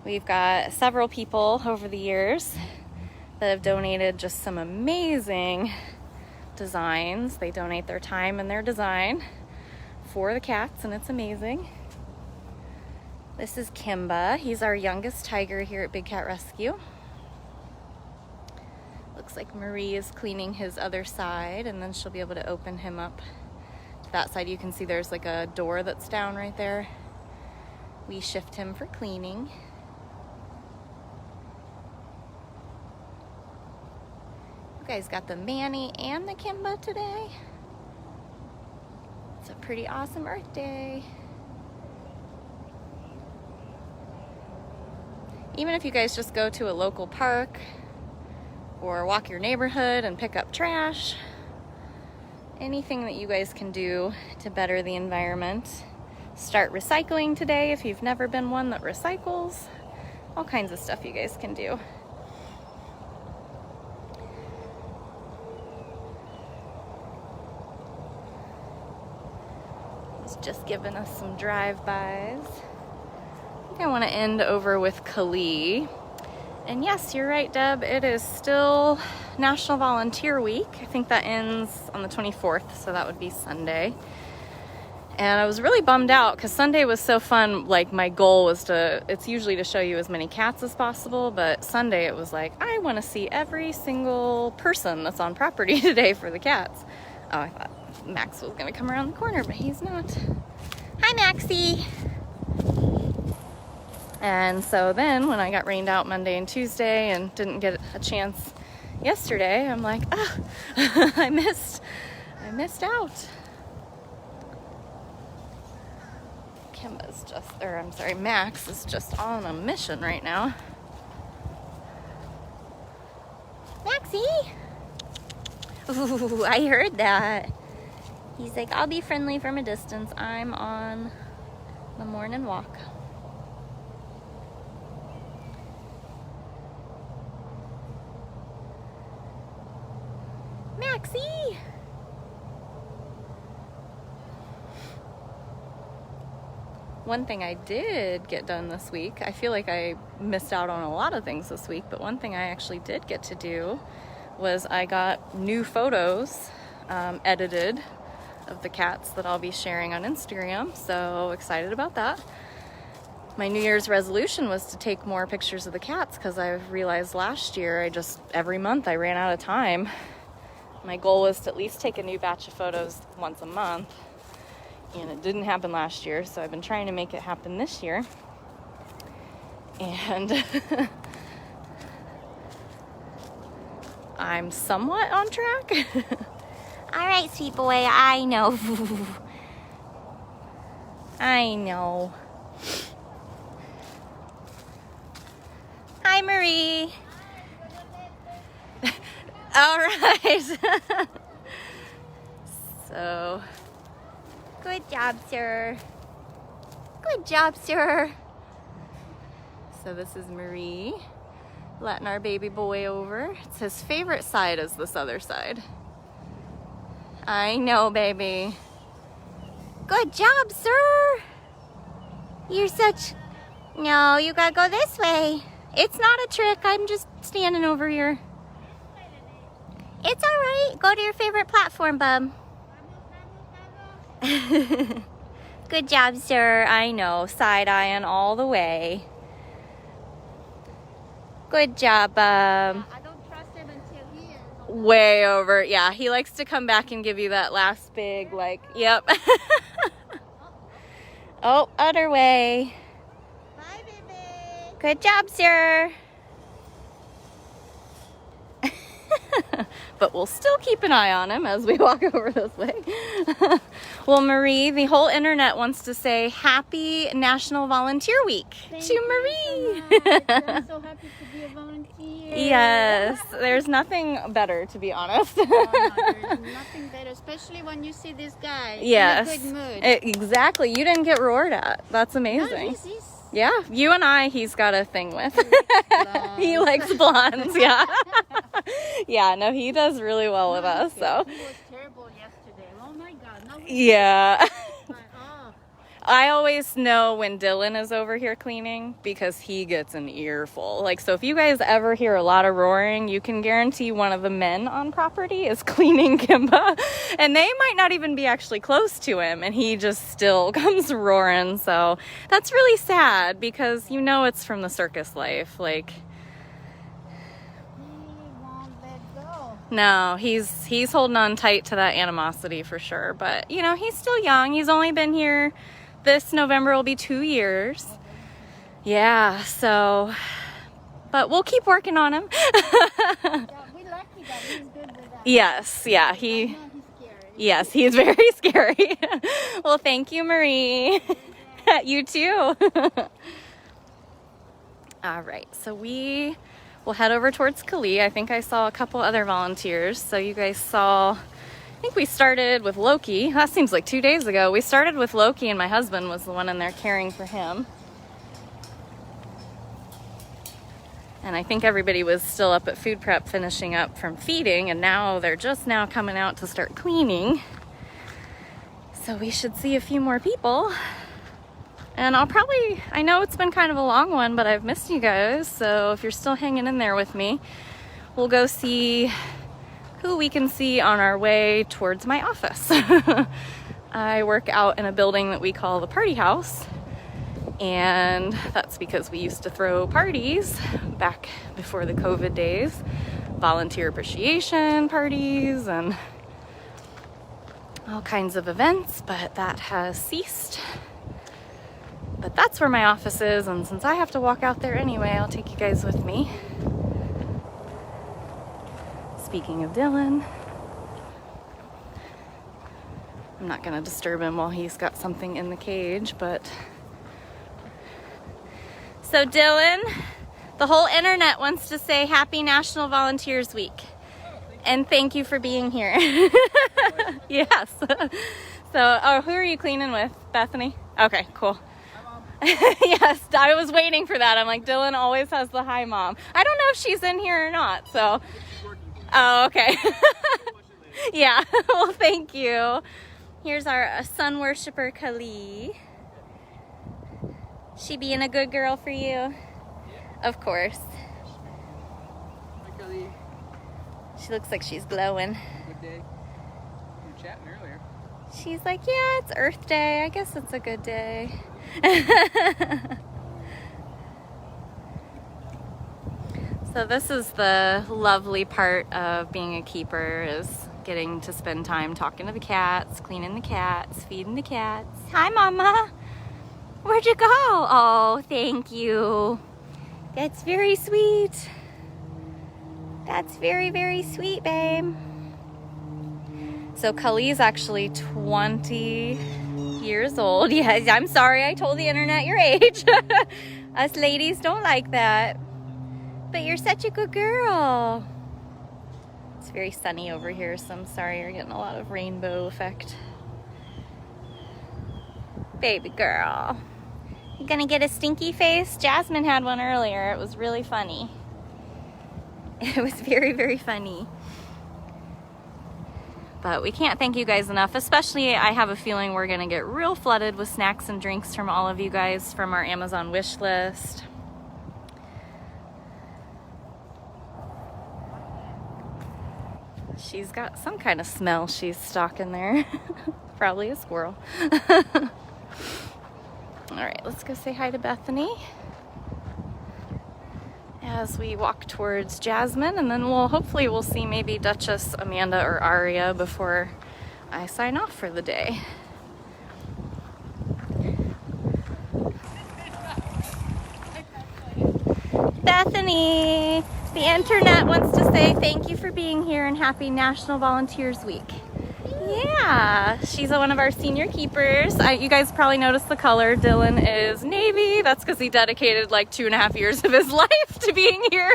We've got several people over the years that have donated just some amazing designs. They donate their time and their design for the cats, and it's amazing. This is Kimba. He's our youngest tiger here at Big Cat Rescue. Looks like Marie is cleaning his other side, and then she'll be able to open him up. That side, you can see there's like a door that's down right there. We shift him for cleaning. You guys got the Manny and the Kimba today. It's a pretty awesome Earth Day. Even if you guys just go to a local park or walk your neighborhood and pick up trash, anything that you guys can do to better the environment. Start recycling today if you've never been one that recycles. All kinds of stuff you guys can do. He's just giving us some drive-bys. I think I want to end over with Kali. And yes, you're right, Deb. It is still National Volunteer Week. I think that ends on the 24th, so that would be Sunday. And I was really bummed out because Sunday was so fun. Like, my goal was it's usually to show you as many cats as possible, but Sunday it was like, I want to see every single person that's on property today for the cats. Oh, I thought Max was going to come around the corner, but he's not. Hi, Maxie. And so then when I got rained out Monday and Tuesday and didn't get a chance yesterday, I'm like, I missed out. Max is just on a mission right now. Maxie! Ooh, I heard that. He's like, I'll be friendly from a distance. I'm on the morning walk. Maxie! One thing I did get done this week, I feel like I missed out on a lot of things this week, but one thing I actually did get to do was I got new photos edited of the cats that I'll be sharing on Instagram, so excited about that. My New Year's resolution was to take more pictures of the cats because I realized last year every month I ran out of time. My goal was to at least take a new batch of photos once a month, and it didn't happen last year, so I've been trying to make it happen this year. And I'm somewhat on track. All right, sweet boy, I know. I know. Hi, Marie. All right. So, good job, sir. Good job, sir. So this is Marie letting our baby boy over. It's his favorite side is this other side. I know, baby. Good job, sir. You're such... No, you gotta go this way. It's not a trick. I'm just standing over here. It's all right. Go to your favorite platform, bub. Good job, sir. I know. Side-eyeing all the way. Good job, bub. I don't trust him until he is. Way over. Yeah, he likes to come back and give you that last big, like, yep. Oh, other way. Bye, baby. Good job, sir. But we'll still keep an eye on him as we walk over this way. Well, Marie, the whole internet wants to say Happy National Volunteer Week to Marie. I'm so happy to be a volunteer. Yes, there's nothing better, to be honest. Oh, no, there's nothing better, especially when you see this guy Yes, in a good mood. Exactly. You didn't get roared at. That's No, amazing. he's Yeah, you and I, he's got a thing with. blonde. He likes blondes, yeah. Yeah, no, he does really well with us, so. He was terrible yesterday. Oh my God. No, Yeah. oh. I always know when Dylan is over here cleaning because he gets an earful. Like, so if you guys ever hear a lot of roaring, you can guarantee one of the men on property is cleaning Kimba. And they might not even be actually close to him, and he just still comes roaring. So that's really sad because you know it's from the circus life. Like, He won't let go. no, he's holding on tight to that animosity for sure. But, you know, he's still young. He's only been here, this November will be 2 years. Yeah, so, but we'll keep working on him. Yeah, we lucky that he's good with us. Yes, yeah, I know he's scary. yes, he's very scary. Well, thank you, Marie. You too. All right, so we will head over towards Kali. I think I saw a couple other volunteers. So you guys saw, I think we started with Loki. That seems like 2 days ago. We started with Loki and my husband was the one in there caring for him. And I think everybody was still up at food prep finishing up from feeding, and now they're just now coming out to start cleaning. So we should see a few more people. And I know it's been kind of a long one, but I've missed you guys. So if you're still hanging in there with me, we'll go see who we can see on our way towards my office. I work out in a building that we call the party house. And that's because we used to throw parties back before the COVID days, volunteer appreciation parties and all kinds of events, but that has ceased. But that's where my office is, and since I have to walk out there anyway, I'll take you guys with me. Speaking of Dylan, I'm not gonna disturb him while he's got something in the cage, but so Dylan, the whole internet wants to say Happy National Volunteers Week. And thank you for being here. Yes. So, who are you cleaning with, Bethany? Okay, cool. Yes, I was waiting for that. I'm like, Dylan always has the hi mom. I don't know if she's in here or not, so. Oh, okay. Yeah, well, thank you. Here's our sun worshiper, Kali. She being a good girl for you? Yeah. Of course. She looks like she's glowing. Good day. We were chatting earlier. She's like, yeah, it's Earth Day. I guess it's a good day. So this is the lovely part of being a keeper, is getting to spend time talking to the cats, cleaning the cats, feeding the cats. Hi, Mama. Where'd you go? Oh, thank you. That's very sweet. That's very, very sweet, babe. So Kali's actually 20 years old. Yes, I'm sorry, I told the internet your age. Us ladies don't like that. But you're such a good girl. It's very sunny over here, so I'm sorry you're getting a lot of rainbow effect. Baby girl. You gonna get a stinky face? Jasmine had one earlier. It was really funny. It was very, very funny. But we can't thank you guys enough, especially I have a feeling we're gonna get real flooded with snacks and drinks from all of you guys from our Amazon wish list. She's got some kind of smell she's stalking there. Probably a squirrel. All right, let's go say hi to Bethany as we walk towards Jasmine, and then hopefully we'll see maybe Dutchess, Amanda, or Aria before I sign off for the day. Bethany, the internet wants to say thank you for being here and happy National Volunteers Week. Yeah, she's one of our senior keepers. You guys probably noticed the color. Dylan is navy. That's because he dedicated like 2.5 years of his life to being here,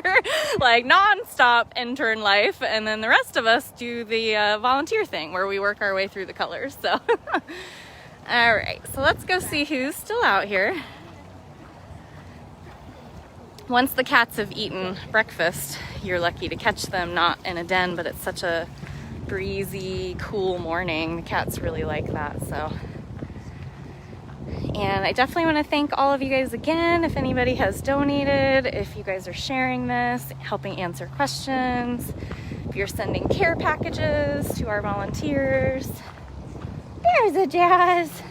like non-stop intern life. And then the rest of us do the volunteer thing where we work our way through the colors. So, all right, so let's go see who's still out here. Once the cats have eaten breakfast, you're lucky to catch them, not in a den, but it's such a breezy, cool morning. The cats really like that, so. And I definitely want to thank all of you guys again. If anybody has donated, if you guys are sharing this, helping answer questions, if you're sending care packages to our volunteers. There's a Jazz.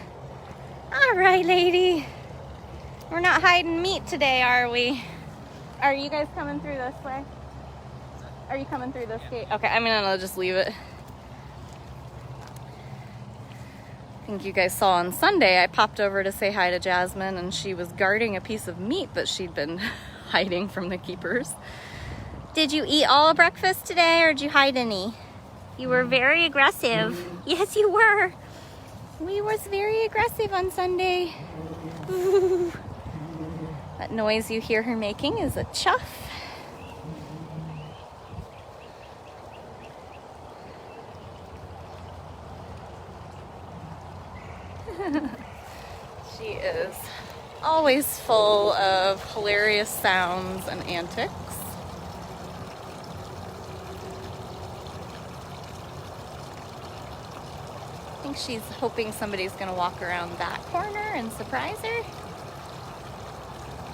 All right, lady. We're not hiding meat today, are we? Are you guys coming through this way? Are you coming through this gate? Okay, I'm gonna just leave it. I think you guys saw on Sunday, I popped over to say hi to Jasmine, and she was guarding a piece of meat that she'd been hiding from the keepers. Did you eat all of breakfast today, or did you hide any? You were very aggressive. Yes, you were. We was very aggressive on Sunday. Ooh. That noise you hear her making is a chuff. She is always full of hilarious sounds and antics. I think she's hoping somebody's gonna walk around that corner and surprise her.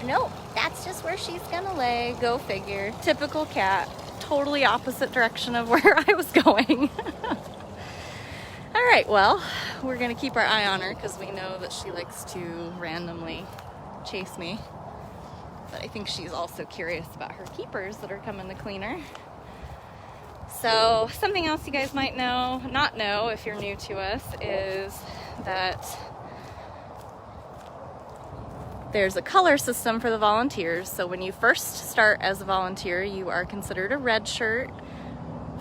Nope, that's just where she's gonna lay. Go figure. Typical cat. Totally opposite direction of where I was going. All right, well, we're gonna keep our eye on her because we know that she likes to randomly chase me. But I think she's also curious about her keepers that are coming to clean her. So something else you guys might not know if you're new to us, is that there's a color system for the volunteers. So when you first start as a volunteer, you are considered a red shirt.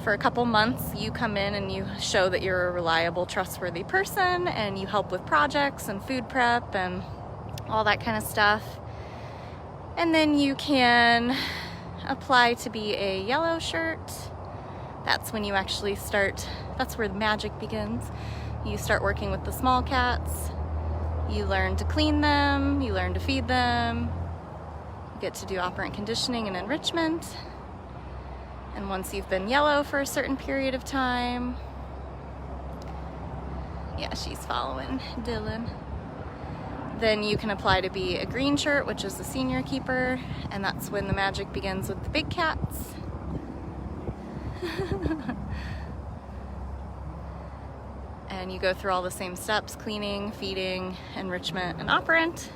For a couple months, you come in and you show that you're a reliable, trustworthy person, and you help with projects and food prep and all that kind of stuff. And then you can apply to be a yellow shirt. That's when you actually start, that's where the magic begins. You start working with the small cats. You learn to clean them, you learn to feed them, you get to do operant conditioning and enrichment. And once you've been yellow for a certain period of time, yeah, she's following Dylan. then you can apply to be a green shirt, which is the senior keeper, and that's when the magic begins with the big cats. And you go through all the same steps: cleaning, feeding, enrichment, and operant.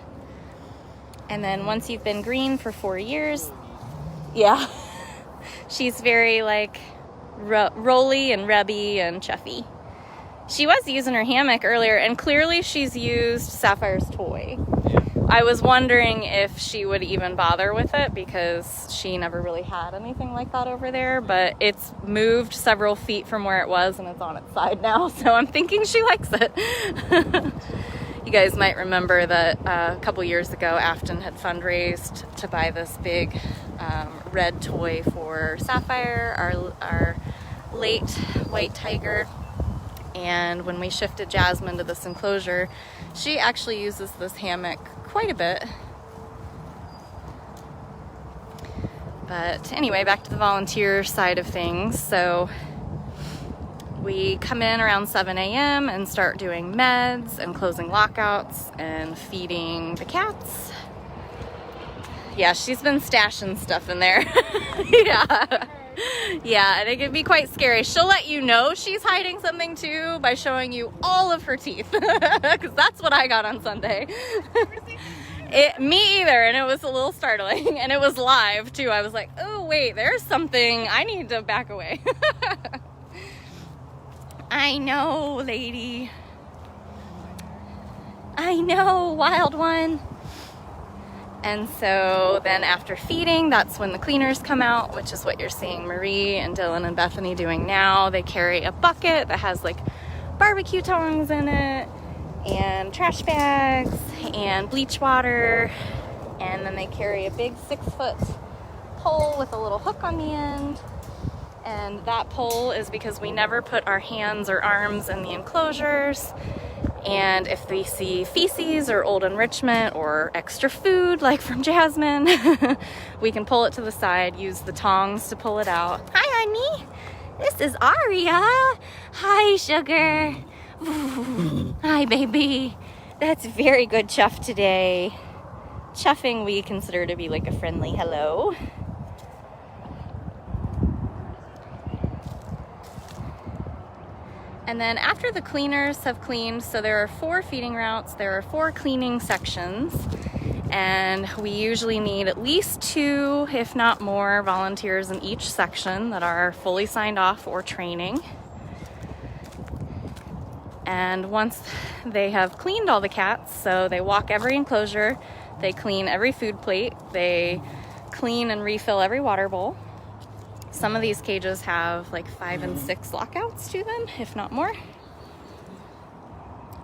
And then once you've been green for 4 years, yeah, she's very like rolly and rubby and chuffy. She was using her hammock earlier, and clearly she's used Sapphire's toy. I was wondering if she would even bother with it because she never really had anything like that over there, but it's moved several feet from where it was and it's on its side now, so I'm thinking she likes it. You guys might remember that a couple years ago, Afton had fundraised to buy this big red toy for Sapphire, our late white tiger. And when we shifted Jasmine to this enclosure, she actually uses this hammock quite a bit. But anyway, back to the volunteer side of things. So we come in around 7 a.m. and start doing meds and closing lockouts and feeding the cats. Yeah, she's been stashing stuff in there. Yeah, and it can be quite scary. She'll let you know she's hiding something too by showing you all of her teeth, because that's what I got on Sunday. Me either, and it was a little startling, and it was live too. I was like, oh wait, there's something, I need to back away. I know, lady. I know, wild one. And so then after feeding, that's when the cleaners come out, which is what you're seeing Marie and Dylan and Bethany doing now. They carry a bucket that has like barbecue tongs in it and trash bags and bleach water. And then they carry a big 6-foot pole with a little hook on the end. And that pole is because we never put our hands or arms in the enclosures. And if we see feces or old enrichment or extra food, like from Jasmine, we can pull it to the side, use the tongs to pull it out. Hi, honey. This is Aria. Hi, sugar. Ooh. Hi, baby. That's very good chuff today. Chuffing we consider to be like a friendly hello. And then after the cleaners have cleaned, so there are 4 feeding routes, there are 4 cleaning sections, and we usually need at least 2, if not more, volunteers in each section that are fully signed off or training. And once they have cleaned all the cats, so they walk every enclosure, they clean every food plate, they clean and refill every water bowl. Some of these cages have like 5 and 6 lockouts to them, if not more.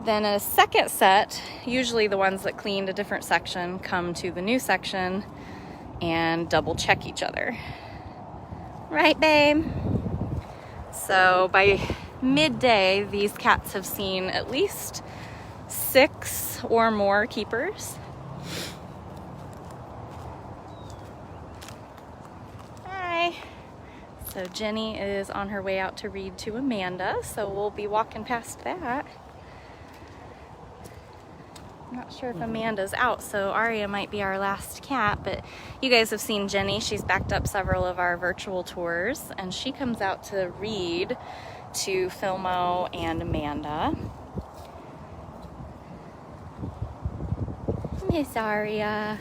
Then a second set, usually the ones that cleaned a different section, come to the new section and double check each other. Right, babe? So by midday, these cats have seen at least 6 or more keepers. Hi. So Jenny is on her way out to read to Amanda, so we'll be walking past that. I'm not sure if Amanda's out, so Aria might be our last cat, but you guys have seen Jenny. She's backed up several of our virtual tours, and she comes out to read to Filmo and Amanda. Miss Aria,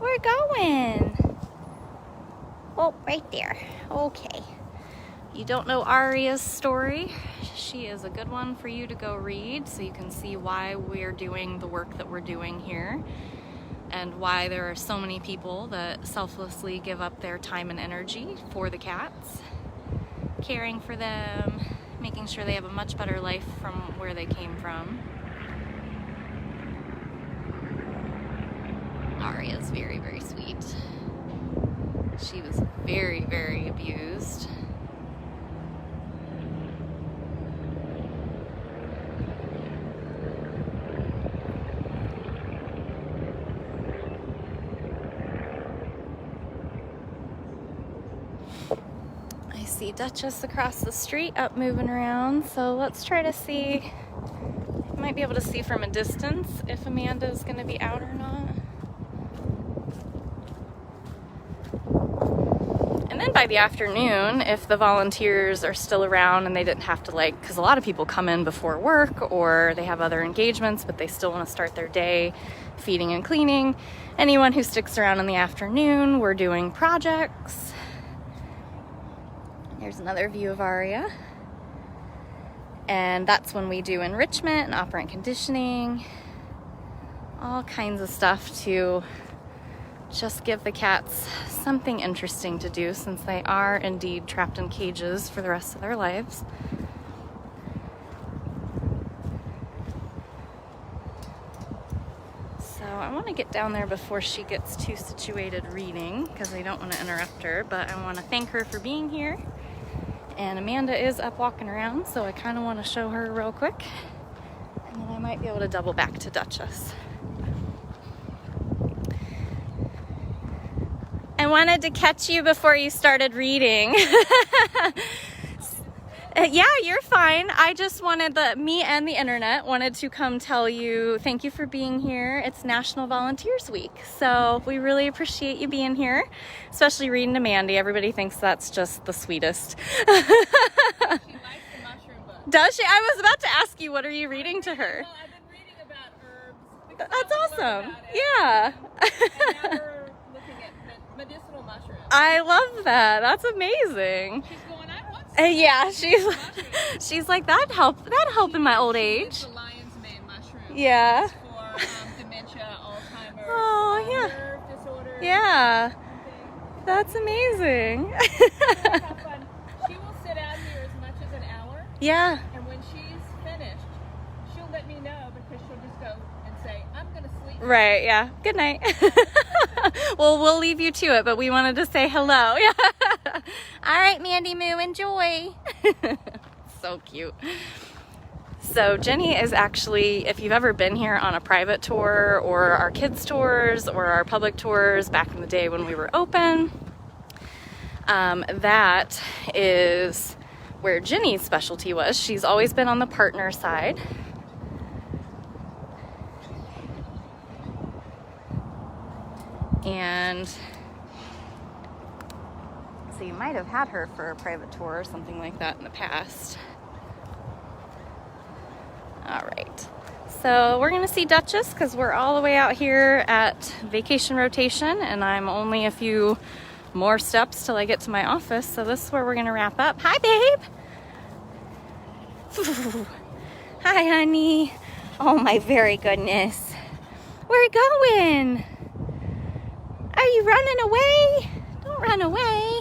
we're going. Oh, right there. Okay. You don't know Aria's story? She is a good one for you to go read so you can see why we're doing the work that we're doing here and why there are so many people that selflessly give up their time and energy for the cats, caring for them, making sure they have a much better life from where they came from. Aria's very, very sweet. She was very, very abused. I see Dutchess across the street up moving around, so let's try to see. Might be able to see from a distance if Amanda's gonna be out or not. And then by the afternoon, if the volunteers are still around and they didn't have to, like, because a lot of people come in before work or they have other engagements, but they still want to start their day feeding and cleaning. Anyone who sticks around in the afternoon, we're doing projects. Here's another view of Aria. And that's when we do enrichment and operant conditioning, all kinds of stuff to just give the cats something interesting to do, since they are indeed trapped in cages for the rest of their lives. So I want to get down there before she gets too situated reading, because I don't want to interrupt her, but I want to thank her for being here. And Amanda is up walking around, so I kind of want to show her real quick, and then I might be able to double back to Dutchess. I wanted to catch you before you started reading. Yeah, you're fine. I just wanted me and the internet wanted to come tell you thank you for being here. It's National Volunteers Week, so we really appreciate you being here, especially reading to Mandy. Everybody thinks that's just the sweetest. She likes the mushroom book. Does she? I was about to ask you, what are you reading to her? Well, I've been reading about herbs. That's awesome. About it. Yeah. And now we're looking at medicinal mushrooms. I love that. That's amazing. She's going, I want some. Yeah, mushrooms. she's like, that'd help in my old She age. uses the lion's mane mushroom. Yeah. It's for dementia, Alzheimer's, Oh, yeah. nerve disorders. Yeah. and things. That's amazing. Have fun. She will sit out here as much as an hour, Yeah. and when she's finished, she'll let me know, because she'll just go and say, I'm going to sleep. Right, yeah. Good night. Well, we'll leave you to it, but we wanted to say hello. Yeah. All right, Mandy Moo, enjoy. So cute. So Jenny is actually, if you've ever been here on a private tour or our kids tours or our public tours back in the day when we were open, that is where Jenny's specialty was. She's always been on the partner side. And so you might have had her for a private tour or something like that in the past. All right, so we're gonna see Dutchess because we're all the way out here at vacation rotation, and I'm only a few more steps till I get to my office. So this is where we're gonna wrap up. Hi, babe. Hi, honey. Oh my very goodness. Where you going? Are you running away? Don't run away.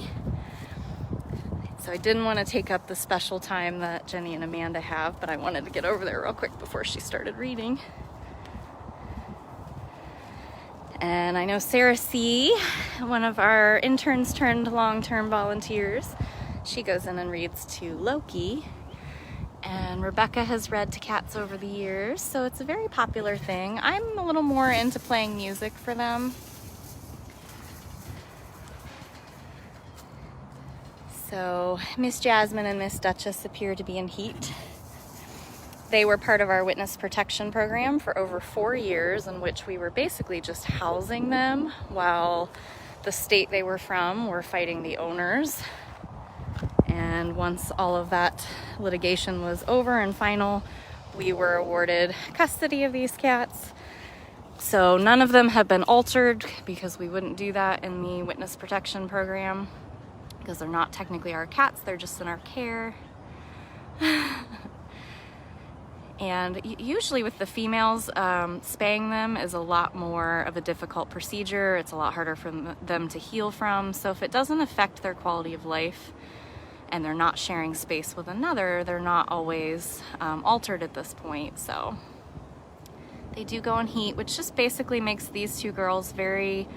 So I didn't want to take up the special time that Jenny and Amanda have, but I wanted to get over there real quick before she started reading. And I know Sarah C., one of our interns turned long-term volunteers, she goes in and reads to Loki. And Rebecca has read to cats over the years, so it's a very popular thing. I'm a little more into playing music for them. So Miss Jasmine and Miss Dutchess appear to be in heat. They were part of our witness protection program for over 4 years, in which we were basically just housing them while the state they were from were fighting the owners. And once all of that litigation was over and final, we were awarded custody of these cats. So none of them have been altered, because we wouldn't do that in the witness protection program, because they're not technically our cats, they're just in our care. And usually with the females, spaying them is a lot more of a difficult procedure. It's a lot harder for them to heal from. So if it doesn't affect their quality of life and they're not sharing space with another, they're not always altered at this point. So they do go in heat, which just basically makes these two girls very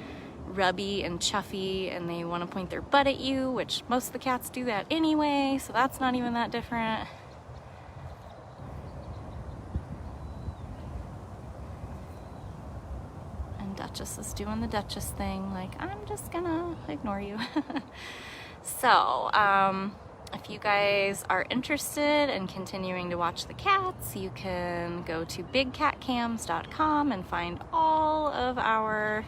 rubby and chuffy, and they want to point their butt at you, which most of the cats do that anyway, so that's not even that different. And Dutchess is doing the Dutchess thing, like, I'm just gonna ignore you. So If you guys are interested in continuing to watch the cats, you can go to bigcatcams.com and find all of our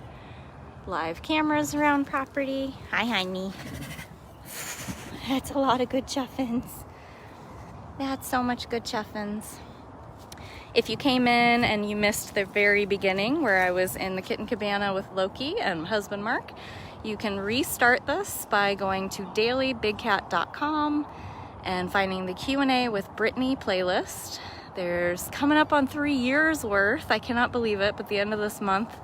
live cameras around property. Hi, honey. That's a lot of good chuffins. That's so much good chuffins. If you came in and you missed the very beginning where I was in the Kitten Cabana with Loki and my husband Mark, you can restart this by going to dailybigcat.com and finding the Q&A with Brittany playlist. There's coming up on 3 years worth. I cannot believe it, but the end of this month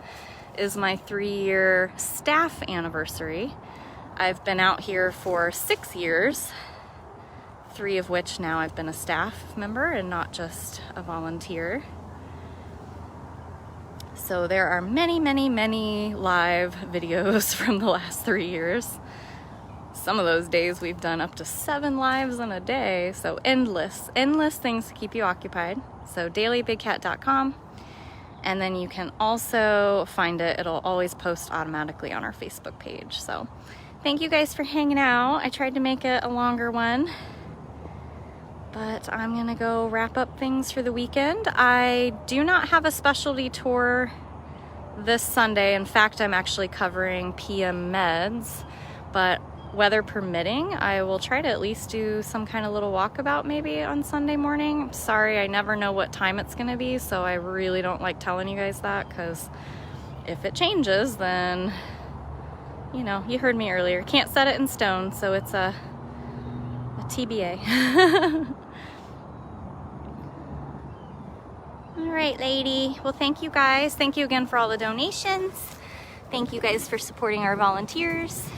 is my 3-year staff anniversary. I've been out here for 6 years, 3 of which now I've been a staff member and not just a volunteer. So there are many, many, many live videos from the last 3 years. Some of those days we've done up to 7 lives in a day, so endless things to keep you occupied. So dailybigcat.com, and then you can also find it. It'll always post automatically on our Facebook page. So thank you guys for hanging out. I tried to make it a longer one, but I'm gonna go wrap up things for the weekend. I do not have a specialty tour this Sunday. In fact, I'm actually covering PM meds, but weather permitting, I will try to at least do some kind of little walkabout maybe on Sunday morning. I'm sorry, I never know what time it's gonna be, so I really don't like telling you guys that, because if it changes, then, you know, you heard me earlier, can't set it in stone, so it's a TBA. All right, lady. Well, thank you guys. Thank you again for all the donations. Thank you guys for supporting our volunteers.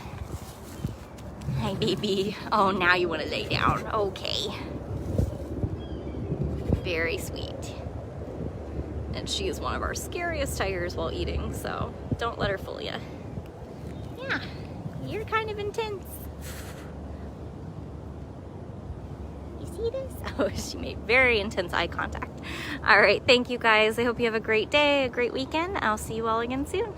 Hi, baby. Oh, now you want to lay down. Okay. Very sweet. And she is one of our scariest tigers while eating, so don't let her fool you. Yeah, you're kind of intense. See this? Oh, she made very intense eye contact. All right, thank you guys. I hope you have a great day, a great weekend. I'll see you all again soon.